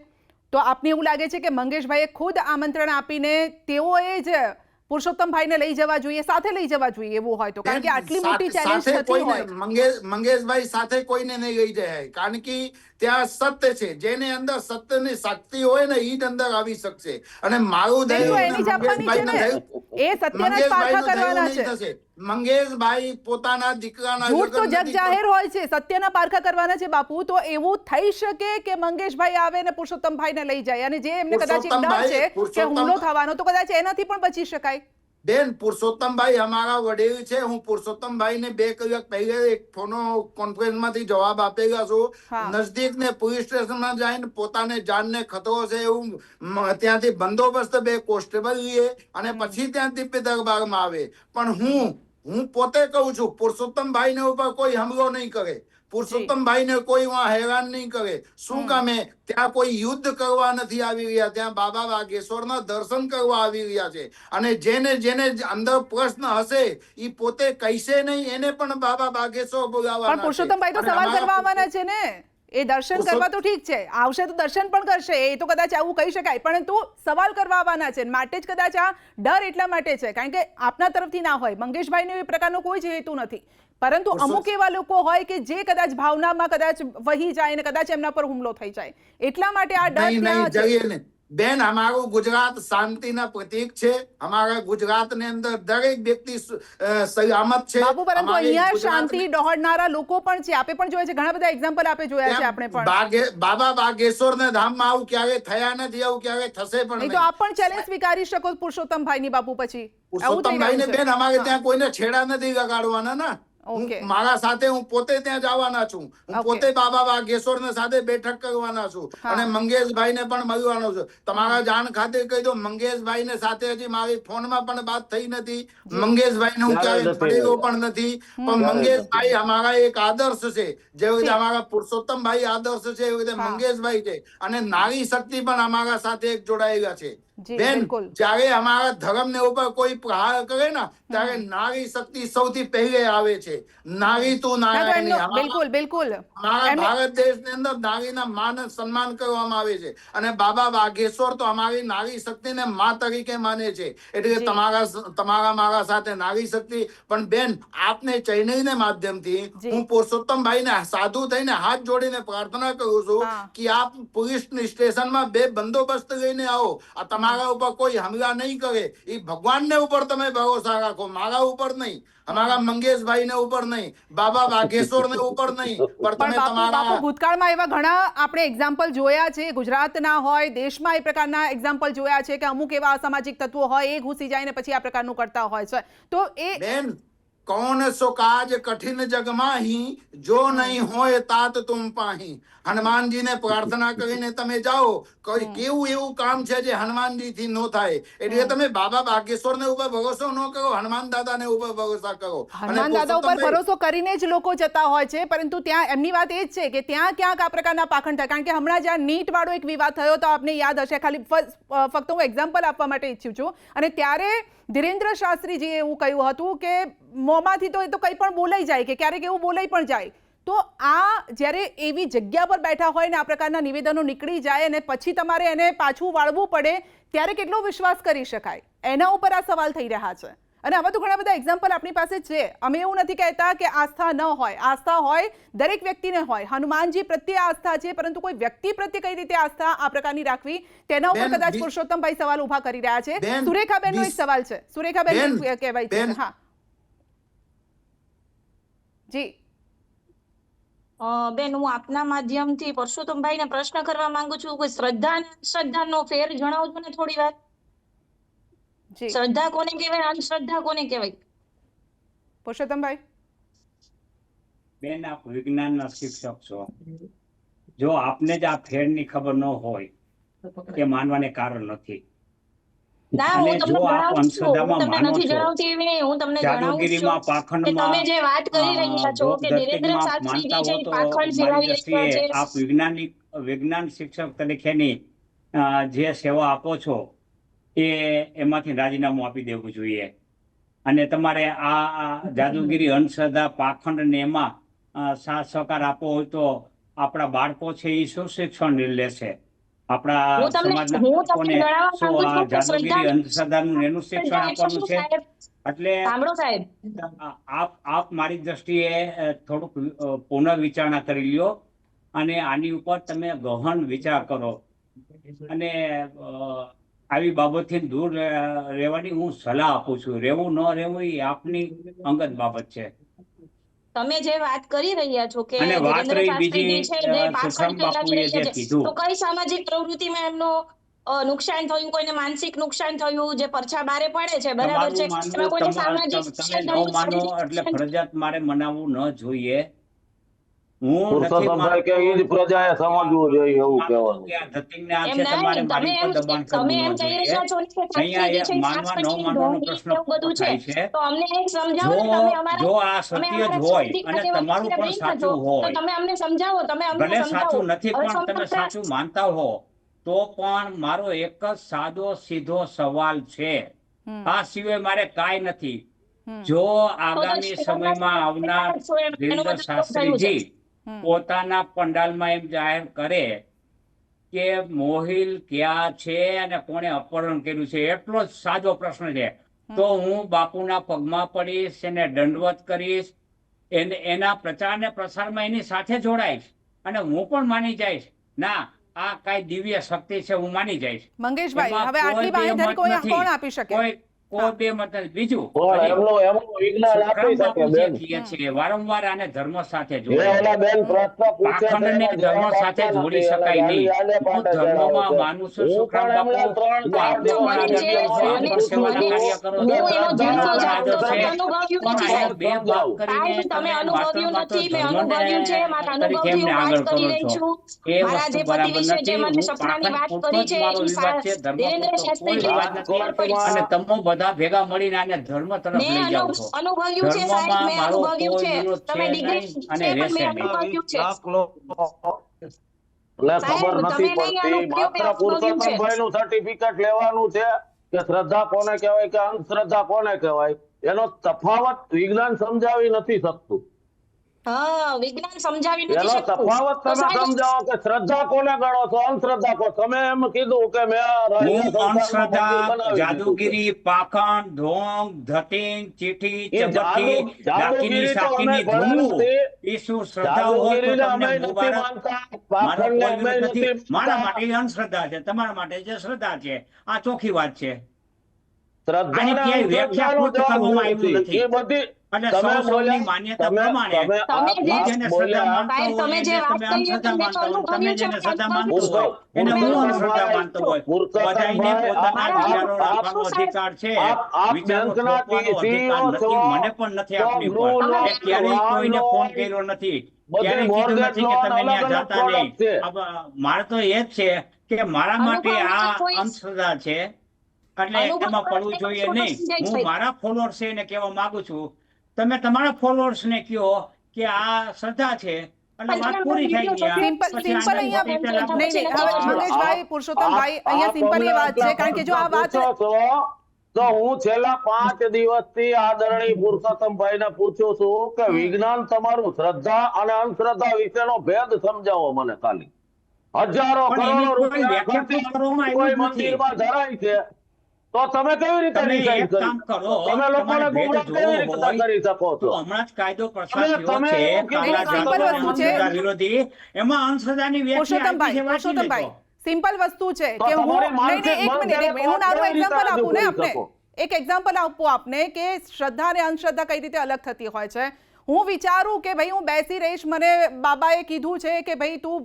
તો આપને એવું લાગે છે કે મંગેશભાઈએ ખુદ આમંત્રણ આપીને તેઓએ જ પુરુષોત્તમભાઈને લઈ જવા જોઈએ, સાથે લઈ જવા જોઈએ એવું હોય તો? કારણ કે આટલી મોટી ચેલેન્જ સાથે થતી કોઈને હોય. મંગેશભાઈ સાથે કોઈને નહીં લઈ જાય, કારણ કે ત્યાં સત્ય છે. જેને અંદર સત્યની શક્તિ હોય ને ઈ જ અંદર આવી શકશે. અને મારું તે તો દૈવ એની જ આપવાની છે ને. એ સત્યના જ પારખા કરવાના છે. મંગેશભાઈ પોતાના દીકરાના જૂઠ તો જગ જાહેર હોય છે, સત્યના પારખા કરવાના છે બાપુ. તો એવું થઈ શકે કે મંગેશભાઈ આવે ને પુરુષોત્તમભાઈને લઈ જાય, અને જે એમને કદાચ એક ડર છે કે હુમલો થવાનો, તો કદાચ એનાથી પણ બચી શકાય. બેન, પુરુષોત્તમભાઈ અમારા વડીલ છે. હું પુરુષોત્તમભાઈને 2 કલાક પહેલા એક ફોનો કોન્ફરન્સમાંથી જવાબ આપેલા છું. નજદીક ને પોલીસ સ્ટેશનમાં જઈને પોતાને જાનને ખતરો છે એવું ત્યાંથી બંદોબસ્ત 2 કોન્સ્ટેબલ લઈએ અને પછી ત્યાં દિવ્ય દરબારમાં આવે. પણ હું પોતે કહું છું, પુરુષોત્તમભાઈને ઉપર કોઈ હુમલો નહીં કરે, પુરુષોત્તમભાઈને કોઈ હેરાન નહીં કરે. શું કામે? ત્યાં કોઈ યુદ્ધ કરવા નથી આવી રહ્યા, ત્યાં બાબા વાઘેશ્વરના દર્શન કરવા આવી રહ્યા છે. અને જેને અંદર પ્રશ્ન હશે એ પોતે કહેશે નહીં, એને પણ બાબા વાઘેશ્વર બોલાવવાના. પણ પુરુષોત્તમભાઈ તો સવાલ કરવા આવવાના છે ને. એ દર્શન કરવા તો ઠીક છે, આવશે તો દર્શન પણ કરશે, એ તો કદાચ આવું કહી શકાય, પરંતુ સવાલ કરવા આવવાના છે. માટે જ કદાચ આ ડર એટલા માટે છે, કારણ કે આપના તરફથી ના હોય, મંગેશભાઈને એ પ્રકારનો કોઈ જ હેતુ નથી, પરંતુ અમુક એવા લોકો હોય કે જે કદાચ ભાવનામાં કદાચ વહી જાય ને કદાચ એમના પર હુમલો થઈ જાય, એટલા માટે આ ડર ત્યાં છે. બેન, અમારું ગુજરાત શાંતિના પ્રતીક છે. અમારા ગુજરાતની અંદર દરેક વ્યક્તિ સલામત છે બાપુ, પરંતુ અહીંયા શાંતિ દોહડનારા લોકો પણ છે. આપે પણ જોયા છે, ઘણા બધા એક્ઝામ્પલ આપે જોયા છે આપણે પણ. બાબા વાઘેશ્વરના ધામમાં આવું ક્યારે થયા નથી, આવું ક્યારે થશે પણ નહીં. તો આપ પણ ચેલેન્જ સ્વીકારી શકો પુરુષોત્તમભાઈને બાપુ. પછી પુરુષોત્તમભાઈને બેન, અમારે ત્યાં કોઈને છેડા નથી લગાડવાના ના. મારા સાથે હું પોતે ત્યાં જવાના છું. હું પોતે બાબા વાઘેશ્વર સાથે બેઠક કરવાના છું અને મંગેશભાઈને પણ મળવાનો છું. તમારા જાણ ખાતે કહી દો, મંગેશભાઈને સાથે હજી મારી ફોનમાં પણ વાત થઈ નથી. મંગેશભાઈને હું ક્યારેય મળેલો પણ નથી. પણ મંગેશભાઈ અમારા એક આદર્શ છે. જેવી રીતે અમારા પુરુષોત્તમભાઈ આદર્શ છે, એવી રીતે મંગેશભાઈ છે. અને નારી શક્તિ પણ અમારા સાથે એક જોડાયેલા છે. બેન, જયારે અમારા ધર્મ ને ઉપર કોઈ પ્રહાર કરે ને, ત્યારે નારી શક્તિ સૌથી પહેલે આવે છે. નારી તું નારાયણી. બિલકુલ બિલકુલ. અમારા ભારત દેશની અંદર નારીના માન સન્માન કરવામાં આવે છે. અને બાબા વાઘેશ્વર તો અમારી નારી શક્તિને માં તરીકે માને છે. એટલે તમારા મારા સાથે નારી શક્તિ. પણ બેન, આપને ચેનલના માધ્યમથી હું પુરુષોત્તમભાઈને સાધુ થઈને હાથ જોડીને પ્રાર્થના કરું છું કે આપ પોલીસ સ્ટેશનમાં 2 બંદોબસ્ત લઈને આવો. તમારા ઉપર કોઈ હુમલા નહીં કરે. એ ભગવાનને ઉપર તમે ભરોસા રાખો, મારા ઉપર નહીં, અમારા મંગેશભાઈને ઉપર નહીં, બાબા વાઘેશ્વરને ઉપર નહીં. પણ તમે તમારા ભૂતકાળમાં એવા ઘણા આપણે એક્ઝામ્પલ જોયા છે, ગુજરાતના હોય, દેશમાં એ પ્રકારના એક્ઝામ્પલ જોયા છે કે અમુક એવા અસામાજિક તત્વો હોય, એ ઘૂસી જાય ને પછી આ પ્રકારનું કરતા હોય છે. તો એ બેન, कौन सो काज कठिन जग माही, जो नहीं હોય તાત તુમ પાહી. હનુમાનજીને પ્રાર્થના કરીને તમે જાઓ, કોઈ કેવું એવું કામ છે જે હનુમાનજીથી ન થાય. એટલે તમે બાબા વાઘેશ્વરને ઉપર ભરોસો ન કરો, હનુમાન દાદાને ઉપર ભરોસા કરો. હનુમાન દાદા ઉપર ભરોસો કરીને જ લોકો જતા હોય છે, પરંતુ ત્યાં એમની વાત એ જ છે કે ત્યાં ક્યાંક આ પ્રકારના પાખંડ થાય. કારણ કે હમણાં જ્યાં નીટ વાળો એક વિવાદ થયો તો આપને યાદ હશે, ખાલી ફક્ત હું એક્ઝામ્પલ આપવા માટે ઈચ્છું છું. અને ત્યારે ધીરેન્દ્ર શાસ્ત્રીજીએ એવું કહ્યું હતું કે મોંમાંથી તો એ તો કંઈ પણ બોલાઈ જાય, કે ક્યારેક એવું બોલાઈ પણ જાય. તો આ જ્યારે એવી જગ્યા પર બેઠા હોય ને આ પ્રકારના નિવેદનો નીકળી જાય અને પછી તમારે એને પાછું વાળવું પડે, ત્યારે કેટલો વિશ્વાસ કરી શકાય? એના ઉપર આ સવાલ થઈ રહ્યા છે. અને આવા તો ઘણા બધા એક્ઝામ્પલ આપણી પાસે છે. અમે એવું નથી કહેતા કે આસ્થા ન હોય, આસ્થા હોય, દરેક વ્યક્તિને હોય. હનુમાનજી પ્રત્યે આસ્થા છે, પરંતુ કોઈ વ્યક્તિ પ્રત્યે કઈ રીતે આસ્થા આ પ્રકારની રાખવી, તેના ઉપર કદાચ પુરુષોત્તમભાઈ સવાલ ઉભા કરી રહ્યા છે. સુરેખાબેનનો એક સવાલ છે. સુરેખાબેન કહેવાય છે. હા જી બેન, હું આપના માધ્યમથી પુરુષોત્તમભાઈને પ્રશ્ન કરવા માંગુ છું. કોઈ શ્રદ્ધાનો ફેર જણાવજો ને થોડી વાર. શ્રદ્ધા કોને કહેવાય, અંધશ્રદ્ધા કોને કહેવાય? પુરુષોત્તમભાઈ બેન, આપ વિજ્ઞાનના શિક્ષક છો. જો આપને જ આ ફેરની ખબર ન હોય, એ માનવાને કારણ નથી. ના, હું તમને જણાવું છું, હું તમને નથી જણાવતી એવી નહીં, હું તમને જણાવું છું કે તમે જે વાત કરી રહ્યા છો કે ધીરેન્દ્ર શાસ્ત્રીજી જે પાખંડ ફેલાવી રહ્યા છે. આપ વિજ્ઞાન શિક્ષક તરીકેની જે સેવા આપો છો એમાંથી રાજીનામું આપી દેવું જોઈએ. અને તમારે આ જાદુગીરી, અંધશ્રદ્ધા, પાખંડ ને એમાં સાથ સહકાર આપવો હોય તો આપણા બાળકો છે એ શું શિક્ષણ લેશે? આપણા હું તમને સમાજના જણાવવા શું માંગુ આ છું કે જાદુગીરી અંધશ્રદ્ધાનું એનું શિક્ષણ આપવાનું છે. એટલે સાંભળો સાહેબ, આપ મારી દ્રષ્ટિએ થોડુંક પુનઃ વિચારણા કરી લ્યો અને આની ઉપર તમે ગહન વિચાર કરો અને આવી બાબતથી દૂર રહેવાની હું સલાહ આપું છું. રહેવું ન રહેવું એ આપની અંગત બાબત છે. તમે જે વાત કરી રહ્યા છો કે અને વાત ધીરેન્દ્ર રહી શાસ્ત્રીજી બીજી છે જે ભાષણ સુખરામ ચલાવી બાપુએ રહ્યા જે છે, કીધું, તો કઈ સામાજિક પ્રવૃત્તિમાં એમનો નુકસાન થયું, કોઈને માનસિક નુકસાન થયું, જે પરછા બારે પડે છે, બરાબર છે, તમારું એમાં કોઈને માનવું સામાજિક તમે નુકસાન ન થયું, માનો શારીરિક એટલે નુકસાન થયું? ફરજિયાત મારે મનાવવું ન જોઈએ. હું નથી પુરુષોત્તમભાઈ કે માનતો એ જ પ્રજાએ સમજવું જોઈએ એવું કહેવાનું કે આ ધતિંગને આ એમ છે તમારે નહીં, મારી ઉપર દબાણ તમે કરવું એમ ન કહી જોઈએ. રહ્યા છો ને કે શાસ્ત્રીજી અહીંયા છે, માનવા ન શાસ્ત્રીજી માનવાનો ઢોંગી પ્રશ્ન એવું બધું છે, થાય છે. તો અમને એક સમજાવો જો ને. તમે અમારા જો આ તમે સત્ય જ અમારા હોય સૌથી અને આગેવાન તમારું તરીકે પણ બેઠા છો, સાચું તો હોય, તમે અમને સમજાવો, તમે અમને ભલે સમજાવો. સાચું નથી હવે પણ તમે સમજાવતા સાચું માનતા હો તો પણ મારો એક જ સાદો સીધો સવાલ છે. આ સિવાય મારે કાંઈ નથી. જો આગામી સમયમાં આવનાર ધીરેન્દ્ર શાસ્ત્રીજી પોતાના પંડાલમાં એમ જાહેર કરે કે મોહિલ ક્યાં છે અને કોણે અપહરણ કર્યું છે, એટલો જ સાદો પ્રશ્ન છે, તો હું બાપુના પગમાં પડીશ, એને દંડવત કરીશ, એના પ્રચાર ને પ્રસારમાં એની સાથે જોડાઈશ અને હું પણ માની જઈશ, ના આ કઈ દિવ્ય શક્તિ છે, હું માની જઈશ. મંગેશભાઈ, એમાં હવે આટલી કોઈ બે બાંહેધરી મત કોઈ નથી. કોણ આપી શકે? કોઈ બે મત નથી. બીજું પણ હજી એમનું વિજ્ઞાન આપી સુખરામ શકે બાપુ જે બેન. કહે છે વારંવાર આને ધર્મ સાથે જે જોડે છે. ઓલા બેન પ્રશ્ન પૂછે છે પાખંડને એના ધર્મ જવાબ સાથે આપતા જોડી નથી અને શકાય નહીં. યાને હું પાટે ચડાવે ધર્મમાં છે. માનું છું હું સુખરામ પણ બાપુ. એમને 3-4 હું આપ પણ દિવસ આદર મને જે કરું છું, આપ એમ પણ પૂછું સેવાના છું કાર્ય કરો હું છો, કે એનો ધર્મ જેટલો પણ આદર જાગૃત છે. અનુભવ્યું પણ નથી, અહીંયા બે ભાગ કરીને સાહેબ, તમે તમે માત્ર અનુભવ્યું માત્ર નથી, મેં ધર્મને અનુભવ્યું છે, મારા તરીકે અનુભવથી એમને હું વાત આગળ કરી કરો રહી છો, છું. એ મારા વસ્તુ જે પતિ બરાબર વિશે જે નથી. મને હું સપનાની પાખંડ વાત પૂરતો કરી જ છે, મારો એ વિવાદ છે, ધર્મ ધીરેન્દ્ર પૂરતો કોઈ શાસ્ત્રીજી વિવાદ નથી. અને તમે બધા ભેગા મળીને આને ધર્મ તરફ લઈ જાઓ છો. અનુભવ્યું છે સાહેબ, ધર્મમાં મેં મારો અનુભવ્યું કોઈ છે. વિરોધ છે તમે ડિગ્રી નહીં અને છે, પણ રહેશે મેં નહીં. અનુભવ્યું છે. એટલે ખબર સાહેબ, નથી તમે નહીં પડતી. અનુભવ્યું, માત્ર મેં અનુભવ્યું છે. પુરુષોત્તમભાઈ નું સર્ટિફિકેટ લેવાનું છે કે શ્રદ્ધા કોને કહેવાય કે અંધશ્રદ્ધા કોને કહેવાય, એનો તફાવત વિજ્ઞાન સમજાવી નથી શકતું. હા, વિજ્ઞાન સમજાવી નથી એનો શકતું. તફાવત તો તમે સાહેબ, સમજાવો કે શ્રદ્ધા કોને ગણો છો, અંધશ્રદ્ધા કો. તમે એમ કીધું કે મેં આ હું સંસારમાં મંદિર અંધશ્રદ્ધા, બનાવી દીધું છે. જાદુગીરી, પાખંડ, ઢોંગ, ધતિંગ, ચીઠી, એ ચબક્કી, દાકીની જાદુગીરી તો અમે સાકીની ભણ્યા ધૂમવું, નથી. એ શું શ્રદ્ધા હોય તો જાદુગીરીને તમને અમે નથી મુબારક. માનતા, મારો પાખંડને કોઈ અમે વિરોધ નથી. નથી મારા માનતા. માટે એ અંધશ્રદ્ધા છે, તમારા માટે જે શ્રદ્ધા છે, આ ચોખ્ખી વાત છે. શ્રદ્ધા આની ને ક્યાંય અંધશ્રદ્ધાનો વ્યાખ્યાકૃત જવાબ કરવામાં આવ્યું નથી. નથી. એ બધી એટલે તમે સૌ સૌની બોલ્યા, માન્યતા તમે પ્રમાણે તમે હું આપ જેને શ્રદ્ધા બોલ્યા. માનતો સાહેબ, હોય તમે જે એને વાત તમે કરી હતી, અંધશ્રદ્ધા મેં માનતા હોય, તમે અનુભવ્યું છે, જેને મેં શ્રદ્ધા માનતો અનુભવ્યું હોય એને હું અંધશ્રદ્ધા પુરુષોત્તમભાઈ, માનતો હોય. બધાને પુરુષોત્તમભાઈ, પોતાના વિચારો રાખવાનો સાહેબ, અધિકાર છે. આપ વિચારો બેંકના થોપવાનો CEO અધિકાર છો, નથી, મને પણ નથી તો આપની ગૃહ પર. લોન, એ ક્યારેય વાહન કોઈને ફોન લોન, કર્યો નથી, બધી ક્યારેય કીધું મોર્ગેજ નથી કે લોન તમે અલગ ત્યાં અલગ જાતા નહીં. પ્રોડક્ટ છે. મારે તો એ જ છે કે મારા માટે અનુભવ આ કોઈ અંધશ્રદ્ધા છે, એટલે અનુભવ એમાં પડવું જોઈએ નહીં. હું મારા ફોલોઅર્સ એને કહેવા માંગુ છું, તમે તમારા ફોલોઅર્સ ને કહો કે આ શ્રદ્ધા છે, એટલે વાત પૂરી થઈ ગયા. પછી સિમ્પલ આની અહીંયા ડિટેલ આપણે નહીં હવે મંગેશભાઈ, પુરુષોત્તમભાઈ, આપ અહીંયા સિમ્પલ એ વાત છે, અમને કારણ કે જો આ વાત પૂછો છો, તો હું છેલ્લા 5 દિવસથી આદરણીય પુરુષોત્તમભાઈને પૂછું છું કે વિજ્ઞાન તમારું શ્રદ્ધા અને અંધશ્રદ્ધા વિશેનો ભેદ સમજાવો મને. ખાલી હજારો પણ એની કરોડો કોઈ રૂપિયા વ્યાખ્યા ખર્ચી કરવામાં આવી કોઈ જ નથી. મંદિરમાં ધરાય છે, તો તમે કેવી રીતે તમે ડિસાઈડ એક કરી કામ શકો? કરો, તમે લોકોને તમારે ભેદ ગુમરાહ જોવો કેવી રીતે હોય કરી શકો તો છો? હમણાં જ કાયદો પસાર થયો તમે છે એવું કીધું કાળા કે સિમ્પલ જાદુ અને વસ્તુ છે. અંધશ્રદ્ધા વિરોધી, એમાં અંધશ્રદ્ધાની વ્યાખ્યા આપી છે, વાંચી પુરુષોત્તમભાઈ, લેજો. સિમ્પલ વસ્તુ છે તો કે હું તમારી નહીં માનસિક એક મિનિટ, બંધ હું નાનું કેવી રીતે એક્ઝામ્પલ આપું ને રજૂ કરી આપને, શકો? એક એક્ઝામ્પલ આપું આપને કે શ્રદ્ધા અને અંધશ્રદ્ધા કઈ રીતે અલગ થતી હોય છે. હું વિચારું કે ભાઈ હું બેસી રહીશ, મને બાબાએ કીધું છે કે ભાઈ તું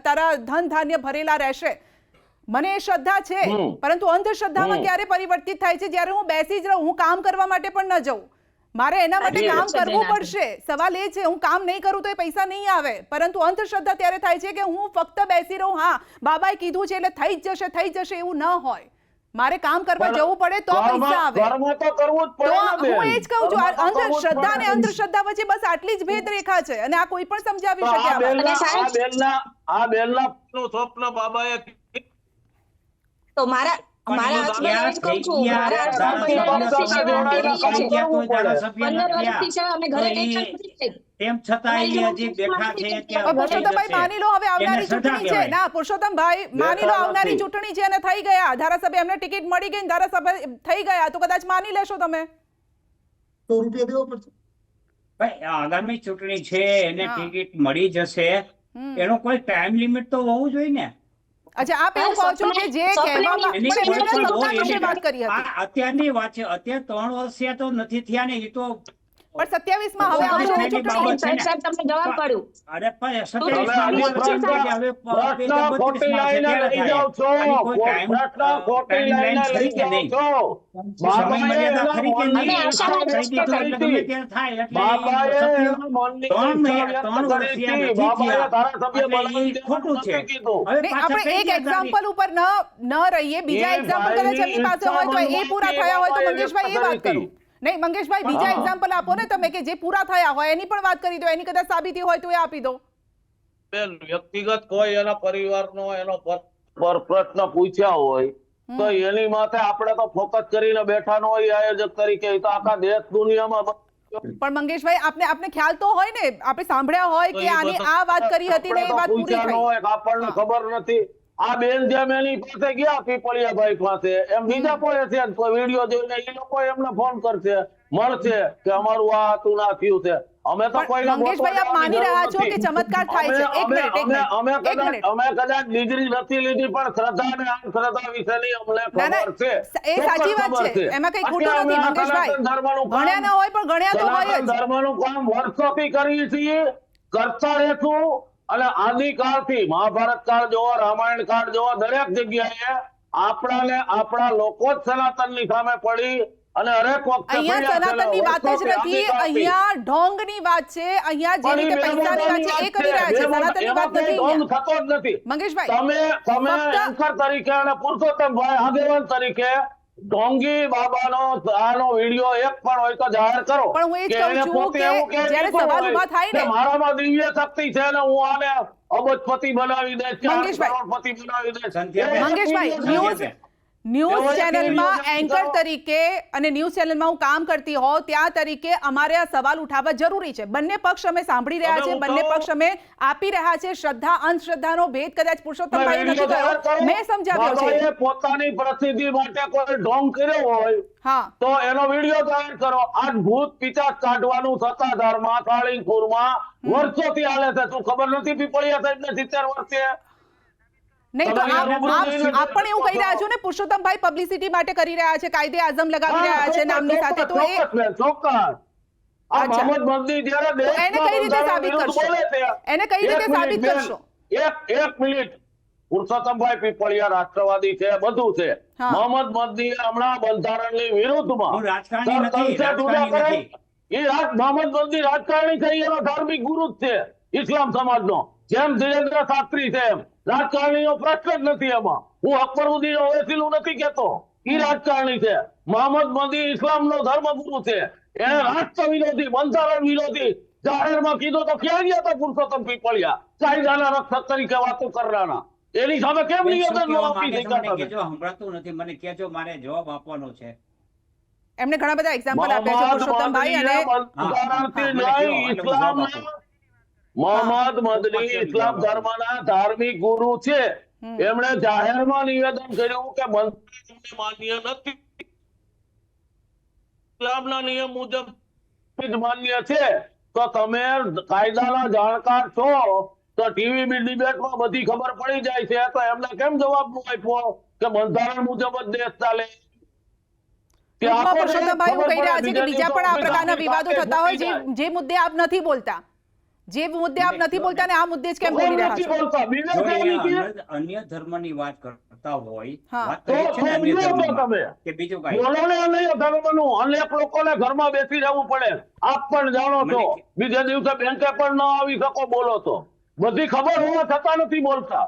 તારા ધન ધાન્ય ભરેલા રહેશે, મને એ શ્રદ્ધા છે, પરંતુ અંધશ્રદ્ધામાં ક્યારે પરિવર્તિત થાય છે જ્યારે હું બેસી જ રહું, હું કામ કરવા માટે પણ ન જઉં, મારે એના માટે કામ કરવું પડશે. સવાલ એ છે હું કામ નહીં કરું તો એ પૈસા નહીં આવે, પરંતુ અંધશ્રદ્ધા ત્યારે થાય છે કે હું ફક્ત બેસી રહું, હા બાબાએ કીધું છે એટલે થઈ જ જશે, એવું ન હોય. મારે કામ કરવા જવું પડે તો પૈસા આવે. કર્મ તો કરવું જ પડે ને બેન. હું એ જ કહું છું, કર્મ તો કરવું જ અંધશ્રદ્ધા અને પડે. અંધશ્રદ્ધા વચ્ચે બસ આટલી જ ભેદ રેખા છે અને આ કોઈ પણ સમજાવી તો શકે આ આમાં. બેનના નું સ્વપ્ન બાબાએ તો મારા હસબન્ડ એ જ કહું છું, મારા હસબન્ડ 15 વર્ષથી સેવા આપી રહ્યા છે. 15 વર્ષથી સેવા અમે ઘરે બેઠા નથી. તેમ છતાં એ હજી બેઠા છે ત્યાં હવે પુરુષોત્તમભાઈ માની લો હવે આવનારી એને શ્રદ્ધા ચૂંટણી છે કહેવાય. ના પુરુષોત્તમભાઈ માની લો બેઠા આવનારી નથી. ચૂંટણી છે અને થઈ ગયા ધારાસભ્ય એમને ટિકિટ મળી ગઈ ને ધારાસભ્ય થઈ ગયા તો કદાચ માની લેશો તમે તો રૂપિયા દેવો પડશે. ભાઈ આગામી ચૂંટણી છે એને હા. ટિકિટ મળી જશે એનો કોઈ ટાઈમ લિમિટ તો હોવું જોઈએ ને. અચ્છા આપ એવું કહો છો કે જે કહેવામાં એની પણ કોઈ એમણે પણ સત્તા હોય વિશે એની વાત કરી હતી આ અત્યારની વાત છે. અત્યારે 3 વર્ષ તો નથી થયા ને એ તો પણ 27 માં હવે આવશે ને ચૂંટણી સાહેબ તમને જવાબ પાડું અરે પણ તમે 27 માં આજે ચૂંટણી છે, હવે પ્રશ્ન ખોટી 32 માં છે, લાઈને ત્યારે લઈ જાઓ છો થાય. આની કોઈ પ્રશ્ન ખોટી timeline લાઈને ખરી લઈ કે જાઓ નહીં? છો સમય મર્યાદા ખરી કે નહીં? અમે આશાવાદ કહી દીધું એટલે ગમે ત્યારે થાય. એટલે બાબાએ એ સત્ય એના મનની ત્રણ ઈચ્છા ત્રણ વ્યક્ત વર્ષ કરી થયા હતી. નથી બાબાએ થયા. ધારાસભ્ય એટલે બનાવી એ ખોટું છે. નથી કીધું. હવે નહીં, પાછા આપણે કઈ એક ગયા એક્ઝામ્પલ ઉપર ન રહીએ બીજા એ એક્ઝામ્પલ કદાચ ભાઈની એમની પાસે હોય તો એ ઈચ્છા પૂરા થયા હોય તો બાબાએ મંગેશભાઈ એ વાત વ્યક્ત કરી કરો નહીં મંગેશભાઈ બીજા હા. એક્ઝામ્પલ આપો ને તમે કે જે પૂરા થયા હોય એની પણ વાત કરી દો એની કદાચ સાબિતી હોય તો એ આપી દો બેન, વ્યક્તિગત કોઈ એના પરિવારનો એનો પર પ્રશ્ન પૂછ્યા હોય તો એની માથે આપણે તો ફોકસ કરીને બેઠા ન હોય આયોજક તરીકે. એ તો આખા દેશ દુનિયામાં પણ મંગેશભાઈ આપને ખ્યાલ તો હોય ને આપણે સાંભળ્યા હોય કે આની આ વાત કરી હતી ને એ વાત પૂરી પૂછ્યા ન થઈ હોય કે આપણને ખબર નથી. આ બેન જેમ એની પાસે ગયા પીપળિયાભાઈ પાસે એમ બીજા કોઈ છે તો વિડીયો જોઈને એ લોકો એમને ફોન કરશે મળશે કે અમારું આ હતું ના થયું છે. અમે તો પણ કોઈને મંગેશભાઈ, આપ માની રહ્યા છો કે ચમત્કાર થાય છે? એક મિનિટ. અમે કદાચ ડિગ્રી નથી લીધી પણ શ્રદ્ધા અને અંધશ્રદ્ધા વિશેની અમને ના ના ખબર છે. એ સાચી વાત ખબર છે એમાં કઈ ખોટું અત્યારે નથી અમે મંગેશભાઈ સનાતન ધર્મનું કામ- ભણ્યા ના હોય પણ ગણ્યા તો હોય સનાતન જ ધર્મનું કામ વર્ષોથી કરીએ છીએ, કરતા રહેશું અને આદિકાળથી મહાભારત કાળ જોવો, રામાયણ કાળ જોવો, દરેક જગ્યાએ આપણા લોકો જ સનાતનની સામે પડી અને હરેક વખતે અહીંયા સનાતનની વાત જ નથી અહીંયા ઢોંગની વાત છે અહીંયા જે રીતે પૈસાની વાત છે એ કરી રહ્યા છે સનાતનની વાત નથી અહીંયા. થતો જ નથી. મંગેશભાઈ તમે ફક્ત- એન્કર તરીકે અને પુરુષોત્તમભાઈ આગેવાન તરીકે ઢોંગી બાબાનો આનો વિડિયો એક પણ હોય તો જાહેર કરો. પણ હું એ જ કે કહું એને છું પોતે કે એવું કહી જ્યારે દીધું સવાલ હોય ઊભા થાય ને- કે મારામાં દિવ્ય શક્તિ છે ને હું આને અબજપતિ બનાવી દઈશ કે મંગેશભાઈ. કરોડપતિ બનાવી દઈશ. સંધ્યાબેન. મંગેશભાઈ, એ ન્યૂઝ ચેનલમાં એન્કર તરીકે અને ન્યૂઝ ચેનલમાં હું કામ કરતી હોઉં ત્યાં તરીકે અમારે આ સવાલ ઉઠાવવા જરૂરી છે. બંને પક્ષ અમે સાંભળી રહ્યા છે, બંને પક્ષ અમે આપી રહ્યા છે. શ્રદ્ધા અંધશ્રદ્ધાનો ભેદ કદાચ પુરુષોત્તમભાઈ નથી કહ્યો, મેં સમજાવ્યો છે. બાબાએ પોતાની પ્રસિદ્ધિ માટે કોઈ ઢોંગ કર્યો હોય હા તો એનો વિડિયો જાહેર કરો. આ ભૂત પિચાચ કાઢવાનું સત્તાધારમાં કાળીપુરમાં વર્ષોથી હાલે છે. તું ખબર નથી પીપળિયા સાહેબને 70 વર્ષે? નહીં તો આપ પણ એવું કહી રહ્યા છો ને પુરુષોત્તમભાઈ પબ્લિસિટી માટે કરી રહ્યા છે, કાયદે આઝમ લગાવી રહ્યા છે નામની સાથે, તો એ ચોક્કસ. આ અચ્છા. મોહમ્મદ મદની જ્યારે તો એને કઈ રીતે દેશના સાબિત વિરુદ્ધ કરશો? બોલે છે, એને કઈ રીતે એક મિનિટ સાબિત બેન, કરશો? એક મિનિટ. પુરુષોત્તમભાઈ પીપળિયા રાષ્ટ્રવાદી છે, બધું છે. હા. મોહમ્મદ મદની હમણાં બંધારણની વિરુદ્ધમાં હું રાજકારણી નથી, સંસદ ઉભા રાજકારણી કરે. નથી. મોહમ્મદ મદની રાજકારણી છે, એનો ધાર્મિક ગુરુ જ છે ઇસ્લામ સમાજનો. જેમ ધીરેન્દ્ર શાસ્ત્રી છે એમ રાજકારણીનો પ્રશ્ન જ નથી એમાં. હું અકબરુદ્દીન ઓવૈસીનું નથી કહેતો, ઈ રાજકારણી છે. મોહમ્મદ મદી ઇસ્લામનો ધર્મગુરુ છે. એને રાષ્ટ્ર વિરોધી, બંધારણ વિરોધી જાહેરમાં કીધું તો ક્યાં ગયા હતા પુરુષોત્તમ પીપળિયા? કાયદાના રક્ષક તરીકે વાતો કરવાના. એની સામે કેમ બેન, શું નિવેદન કહેવા આપી માંગે છે મને શકાતા? કહેજો, સંભળાતું નથી મને કહેજો, મારે જવાબ આપવાનો છે. એમને ઘણા બધા એક્ઝામ્પલ આપ્યા છે પુરુષોત્તમભાઈ અને બંધારણથી મને કહો, નહીં, એટલે હું જવાબ આપું. ઇસ્લામના મોહમ્મદ મદની ઇસ્લામ ધર્મના ધાર્મિક ગુરુ છે. એમણે જાહેરમાં નિવેદન કર્યું કે બંધારણ માન્ય નથી, ઇસ્લામના નિયમ મુજબ જ માન્ય છે. તો તમે કાયદાના જાણકાર છો તો ટીવી ડિબેટમાં બધી ખબર પડી જાય છે. તો એમને કેમ જવાબ ન આપ્યો કે બંધારણ મુજબ જ દેશ ચાલે? કે ટૂંકમાં આખો દેશ પુરુષોત્તમભાઈ એવું ખબર કહી રહ્યા છે પડે, કે બીજા પણ આ બીજા પ્રકારના દિવસે વિવાદો આપણે થતા હોય જાય. જે મુદ્દે આપ નથી બોલતા, જે મુદ્દે આપ નથી બોલતા ને આ મુદ્દે જ કેમ બોલી રહ્યા નથી છો? બોલતા. જો વિવેક એ નથી. અન્ય ધર્મની વાત કરતા હોય, હા. વાત કરીએ તો છીએ ને અન્ય સમજો તો ધર્મમાં, તમે. કે બીજું કાંઈ. બોલો ને અન્ય ધર્મનું. અનેક લોકોને ઘરમાં બેસી રહેવું પડે. આપ પણ જાણો છો. મને- બીજે દિવસે બેંકે પણ ન આવી શકો બોલો તો. બધી ખબર હોવા છતાં નથી બોલતા.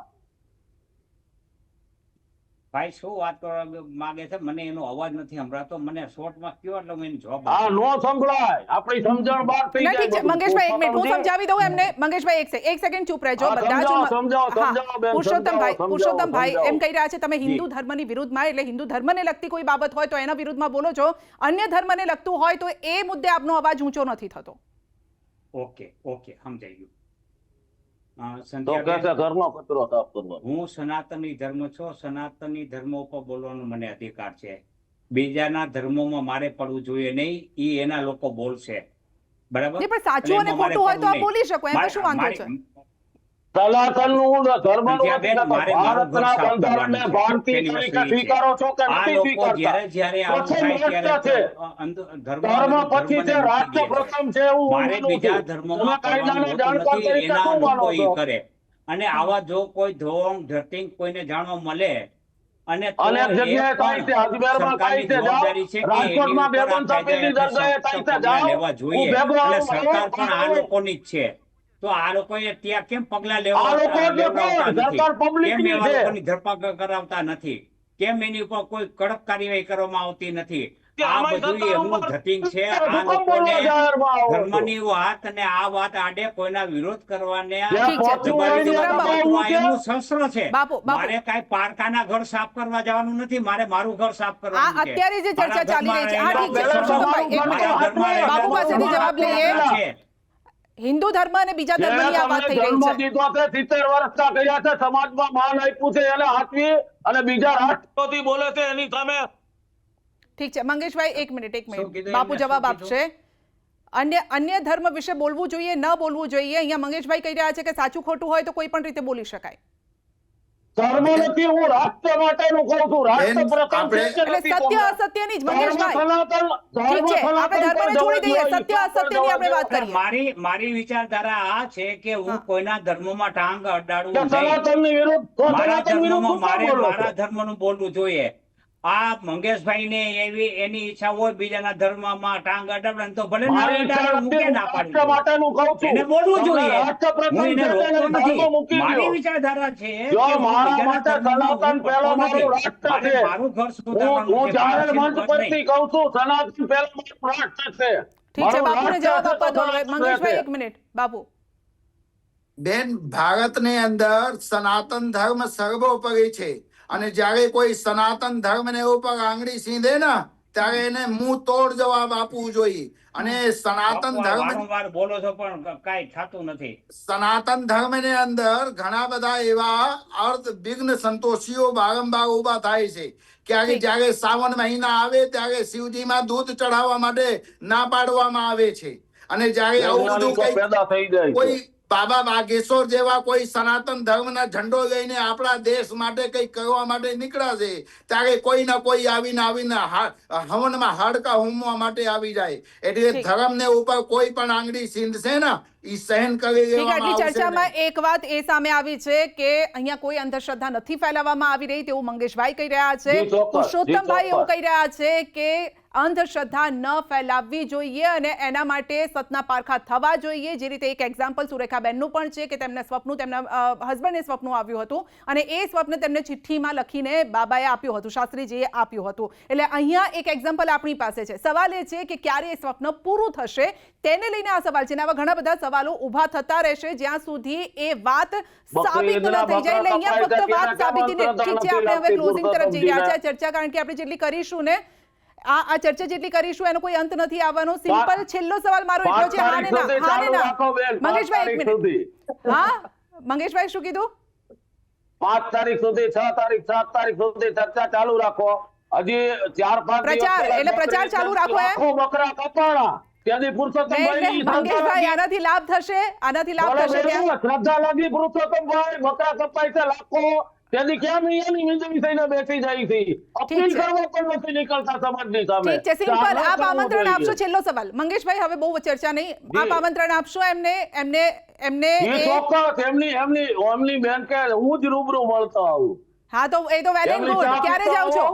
ભાઈ શું વાત કરવા માંગે છે મને એનો અવાજ નથી સંભળાતો. મને શોર્ટમાં કયો એટલે હું એનો જવાબ આ આપું. નો સંભળાય. આપણી સમજણ બહાર થઈ ના, જાય ઠીક છે બધું. મંગેશભાઈ એક મિનિટ હું પુરુષોત્તમજી, સમજાવી દઉં એમને. મંગેશભાઈ એક સેકન્ડ ચૂપ રહેજો. હા, બધા જ સમજાવો, હા, બેન, પુરુષોત્તમભાઈ સમજાવો. એમ કહી રહ્યા છે તમે હિન્દુ ધર્મની વિરુદ્ધમાં, એટલે હિન્દુ ધર્મને લગતી કોઈ બાબત હોય તો એના વિરુદ્ધમાં બોલો છો, અન્ય ધર્મને લગતું હોય તો એ મુદ્દે આપનો અવાજ ઊંચો નથી થતો. ઓકે સમજાઈ ગયું. તો સંધ્યાબેન, કે છે ઘરનો કચરો સાફ કરવાનો. હું સનાતની ધર્મ છું, સનાતની ધર્મ ઉપર બોલવાનો મને અધિકાર છે. બીજાના ધર્મોમાં મારે પડવું જોઈએ નહીં, ઈ એના લોકો બોલશે, બરાબર? નહીં, પણ સાચું અને એમાં મારે ખોટું હોય તો આપ પડવું બોલી શકો, એમાં નહીં. શું વાંધો છે? સનાતનનું ધર્મનું સંધ્યાબેન, મારે મારું ઘર ભારતના સાફ બંધારણને કરવાનું છે. ભારતીય તેની તરીકે વસ્તુ ઈ છે. સ્વીકારો છો કે આ નથી લોકો સ્વીકારતા? જ્યારે આવું પ્રથમ થાય રાષ્ટ્ર ત્યારે છે. ધર્મ પછી છે રાષ્ટ્ર પ્રથમ છે એવું હું મારે માનું બીજા છું. ધર્મમાં તમે કાયદાના પડવાનું હોતું જાણકાર નથી, તરીકે એના શું માનો લોકો ઈ છો? કરે. અને આવા જો કોઈ ઢોંગ ધરતીંગ કોઈને જાણવા મળે અને તો અનેક એ જગ્યાએ પણ થાય છે, અજમેરમાં થાય સરકારની છે, જાઓ. જવાબદારી છે કે રાજકોટમાં એની ઉપર બેગમ આ સાપીની કાયદાએ દરગાહે થાય સખ્ત છે, પગલાં જાઓ. લેવા જોઈએ. હું ભેગો અને આવું, સરકાર પણ આ આવું. લોકોની જ છે. તો આ લોકોએ ત્યાં કેમ પગલાં આ લોકો એટલે લેવડાવતા કોણ? નથી? સરકાર પબ્લિકની કેમ એવા છે. લોકોની ધરપકડ કરાવતા નથી? કેમ એની ઉપર કોઈ કડક કાર્યવાહી કરવામાં આવતી નથી? કે આ અમારી બધું સરકાર એમનું ઉપર ધતિંગ છે. આ હુકમ લોકોને બોલવા જાહેરમાં આવો છો. ધર્મની વાત અને આ વાત આડે કોઈના વિરોધ કરવાને જ્યાં ઠીક છે. પહોંચવું હોય દબાવી ત્યાં દેવાનું દબાવવું આ છે. એમનું શસ્ત્ર છે. બાપુ. મારે કાંઈ પારકાના ઘર સાફ કરવા જવાનું નથી, મારે મારું ઘર સાફ આ કરવાનું છે. અત્યારે જે ચર્ચા મારા ચાલી રહી છે, હા, ઘરમાં ઠીક છે, રહેલા પુરુષોત્તમભાઈ, એક મારા મિનિટ. ઘરમાં રહેલા બાપુ પાસેથી જવાબ લઈએ. છે. હિન્દુ ધર્મ અને બીજા ધર્મની આ વાત થઈ રહી જન્મ છે. દીધો છે, 70 વર્ષના કર્યા છે, સમાજમાં માન આપ્યું છે, એને હાથવી અને બીજા રાષ્ટ્રોથી બોલે છે એની સામે. ઠીક છે મંગેશભાઈ, એક મિનિટ. શું કીધું બાપુ એમને? જવાબ શું કીધું? આપશે. અન્ય ધર્મ વિશે બોલવું જોઈએ, ન બોલવું જોઈએ? અહીંયા મંગેશભાઈ કહી રહ્યા છે કે સાચું ખોટું હોય તો કોઈ પણ રીતે બોલી શકાય. ધર્મ નથી, હું રાષ્ટ્ર માટેનું કહું છું. રાષ્ટ્ર પ્રથમ છે કે એટલે નથી સત્ય તમને? અસત્યની જ ધર્મ મંગેશભાઈ. સનાતન, ઠીક છે, ધર્મ આપણે સનાતન ધર્મને પર છોડી દઈએ, જવા સત્ય અસત્યની આપણે વાત દો. કરીએ. મારી વિચારધારા આ છે કે હું કોઈના ધર્મમાં ટાંગ અડાડું કે નહીં. સનાતનની વિરુદ્ધ તો મારા સનાતન વિરુદ્ધ ધર્મમાં શું બોલો છો? મારા ધર્મનું બોલવું જોઈએ. આ મંગેશભાઈને એની ઈચ્છા હોય બીજાના ધર્મમાં ટાંગ અડાડવાની તો ભલે ના મારી અડાડે, હું ઈચ્છા કેમ ના નથી, પાડું રાષ્ટ્ર છું? માટેનું કહું છું. એને બોલવું તમને જોઈએ. રાષ્ટ્ર પ્રથમ હું એને છે, રોકતો તેને નથી. ધર્મ મૂકી મારી દ્યો. વિચારધારા છે જો કે હું મારા બીજાના માટે ધર્મમાં સનાતન હું પહેલા પડતો નથી. મારું રાષ્ટ્ર મારે છે. મારું ઘર સુધારવાનું હું છે, જાહેર પાડોશીનું મંચ ઘર પરથી નહીં. કહું છું, સનાતન પહેલા મારું રાષ્ટ્ર છે. ઠીક છે, મારું બાપુને રાષ્ટ્ર જવાબ છે આપવા તો દો હવે. સનાતન મંગેશભાઈ, રહેશે. એક મિનિટ. બાપુ. બેન, ભારતની અંદર સનાતન ધર્મ સર્વોપરી છે અને જ્યારે કોઈ સનાતન ધર્મને ઉપર આંગળી સીંધે ને ત્યારે એને મુંહ તોડ જવાબ આપવું જોઈએ. અને સનાતન બાપુ, આ ધર્મ વારંવાર બોલો છો પણ કાંઈ થતું નથી. સનાતન ધર્મની અંદર ઘણા બધા એવા અર્ધ વિઘ્ન સંતોષીઓ વારંવાર ઉભા થાય છે. ક્યારે જ્યારે શ્રાવણ મહિના આવે ત્યારે શિવજીમાં દૂધ ચઢાવવા માટે ના પાડવામાં આવે છે. અને જ્યારે આવું બધું વૈજ્ઞાનિકો પેદા થઈ જાય છે. કોઈ બાબા બાગેશ્વર જેવા કોઈ સનાતન ધર્મના ઝંડો લઈને આપણા દેશ માટે કઈ કરવા માટે નીકળ્યા છે ત્યારે કોઈ ના કોઈ આવીને હવનમાં હાડકા હોમવા માટે આવી જાય. એટલે ધર્મને ઉપર કોઈ પણ આંગળી સીંધશે ને ઈ સહન કરી લેવામાં આવશે ચર્ચામાં એક વાત એ સામે આવી છે કે અહીંયા કોઈ અંધશ્રદ્ધા નથી ફેલાવવામાં આવી રહી તેવું મંગેશભાઈ કહી રહ્યા છે. જી, ચોક્કસ, પુરુષોત્તમભાઈ જી, એવું ચોક્કસ. કહી રહ્યા છે કે અંધશ્રદ્ધા ન ફેલાવવી જોઈએ અને એના માટે સતના પારખા થવા જોઈએ. જે રીતે એક એક્ઝામ્પલ સુરેખાબેનનું પણ છે કે તેમને સ્વપ્ન, તેમના હસબન્ડને સ્વપ્ન આવ્યું હતું અને એ સ્વપ્ન તેમને ચિઠ્ઠીમાં લખીને બાબાએ આપ્યું હતું, શાસ્ત્રીજીએ આપ્યું હતું. એટલે અહીંયા એક એક્ઝામ્પલ આપણી પાસે છે. સવાલ એ છે કે ક્યારે એ સ્વપ્ન પૂરું થશે તેને લઈને આ સવાલ છે. આવા ઘણા બધા સવાલો ઊભા થતા રહેશે જ્યાં સુધી એ વાત સાબિત ન થઈ જાય. એટલે અહીંયા ફક્ત વાત સાબિતીને, ઠીક છે, આપણે હવે ક્લોઝિંગ તરફ જઈ રહ્યા છે. ચર્ચા કારણ કે આપણે જેટલી કરીશું ને આ ચર્ચા જેટલી કરીશું એનો કોઈ અંત નથી આવવાનો. સિમ્પલ છેલ્લો સવાલ મારો એટલો છે, હા ને ના. મંગેશભાઈ, એક મિનિટ. હા મંગેશભાઈ, શું કીધું? 5 તારીખ સુધી, 6 તારીખ, 7 તારીખ સુધી ચર્ચા ચાલુ રાખો. હજી 4-5 પ્રચાર, એટલે પ્રચાર ચાલુ રાખો એમ? બકરા કપાણા ત્યાંથી પુરુષોત્તમભાઈ મંગેશભાઈ, આનાથી લાભ થશે? આનાથી લાભ થશે ત્યાં? શ્રદ્ધા લાગી પુરુષોત્તમભાઈ, બકરા કપાય છે લાખો. ત્યાંથી કેમ એની મીંજણી થઈને બેસી જાય છે? અપીલ કરવા પણ નથી નીકળતા સમાજની સામે. ઠીક છે, સિમ્પલ. આપ આમંત્રણ આપશો? છેલ્લો સવાલ મંગેશભાઈ, હવે બહુ ચર્ચા નહીં. આપ આમંત્રણ આપશો એમને? ચોક્કસ. એમની બેન કે હું જ રૂબરૂ મળતો આવું. હા, તો એ તો વેલ એન્ડ ગુડ. ક્યારે જાવ છો?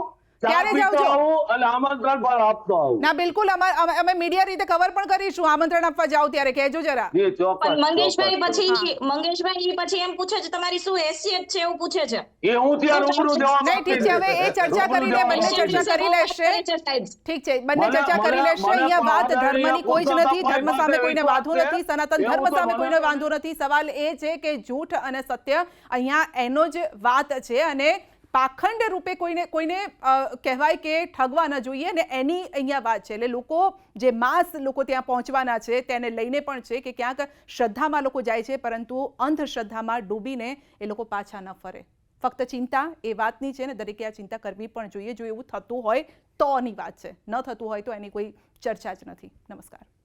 ક્યારે જાવ છો? અને આમંત્રણ પણ આપતો આવું. ના, બિલકુલ. અમે મીડિયા રીતે કવર પણ કરીશું. આમંત્રણ આપવા જાવ ત્યારે કહેજો જરા. જી, ચોક્કસ. પણ મંગેશભાઈ પછી એમ પૂછે છે તમારી શું હેસિયત છે એવું પૂછે છે. એ હું ત્યાં રૂબરૂ જવાબ નહીં, ઠીક છે, હવે એ ચર્ચા કરી લે. બંને ચર્ચા કરી લેશે. ઠીક છે, બંને ચર્ચા કરી લેશે. અહીંયા વાત ધર્મની કોઈ જ નથી. ધર્મ સામે કોઈને વાંધો નથી. સનાતન ધર્મ સામે કોઈને વાંધો નથી. સવાલ એ છે કે જૂઠ અને સત્ય, અહીંયા એનો જ વાત છે. અને પાખંડ રૂપે કોઈને કહેવાય કે ઠગવા ન જોઈએ, અને એની અહીંયા વાત છે. એટલે લોકો જે માસ લોકો ત્યાં પહોંચવાના છે તેને લઈને પણ છે કે ક્યાંક શ્રદ્ધામાં લોકો જાય છે, પરંતુ અંધશ્રદ્ધામાં ડૂબીને એ લોકો પાછા ન ફરે. ફક્ત ચિંતા એ વાતની છે ને દરેકે આ ચિંતા કરવી પણ જોઈએ. જો એવું થતું હોય તોની વાત છે, ન થતું હોય તો એની કોઈ ચર્ચા જ નથી. નમસ્કાર.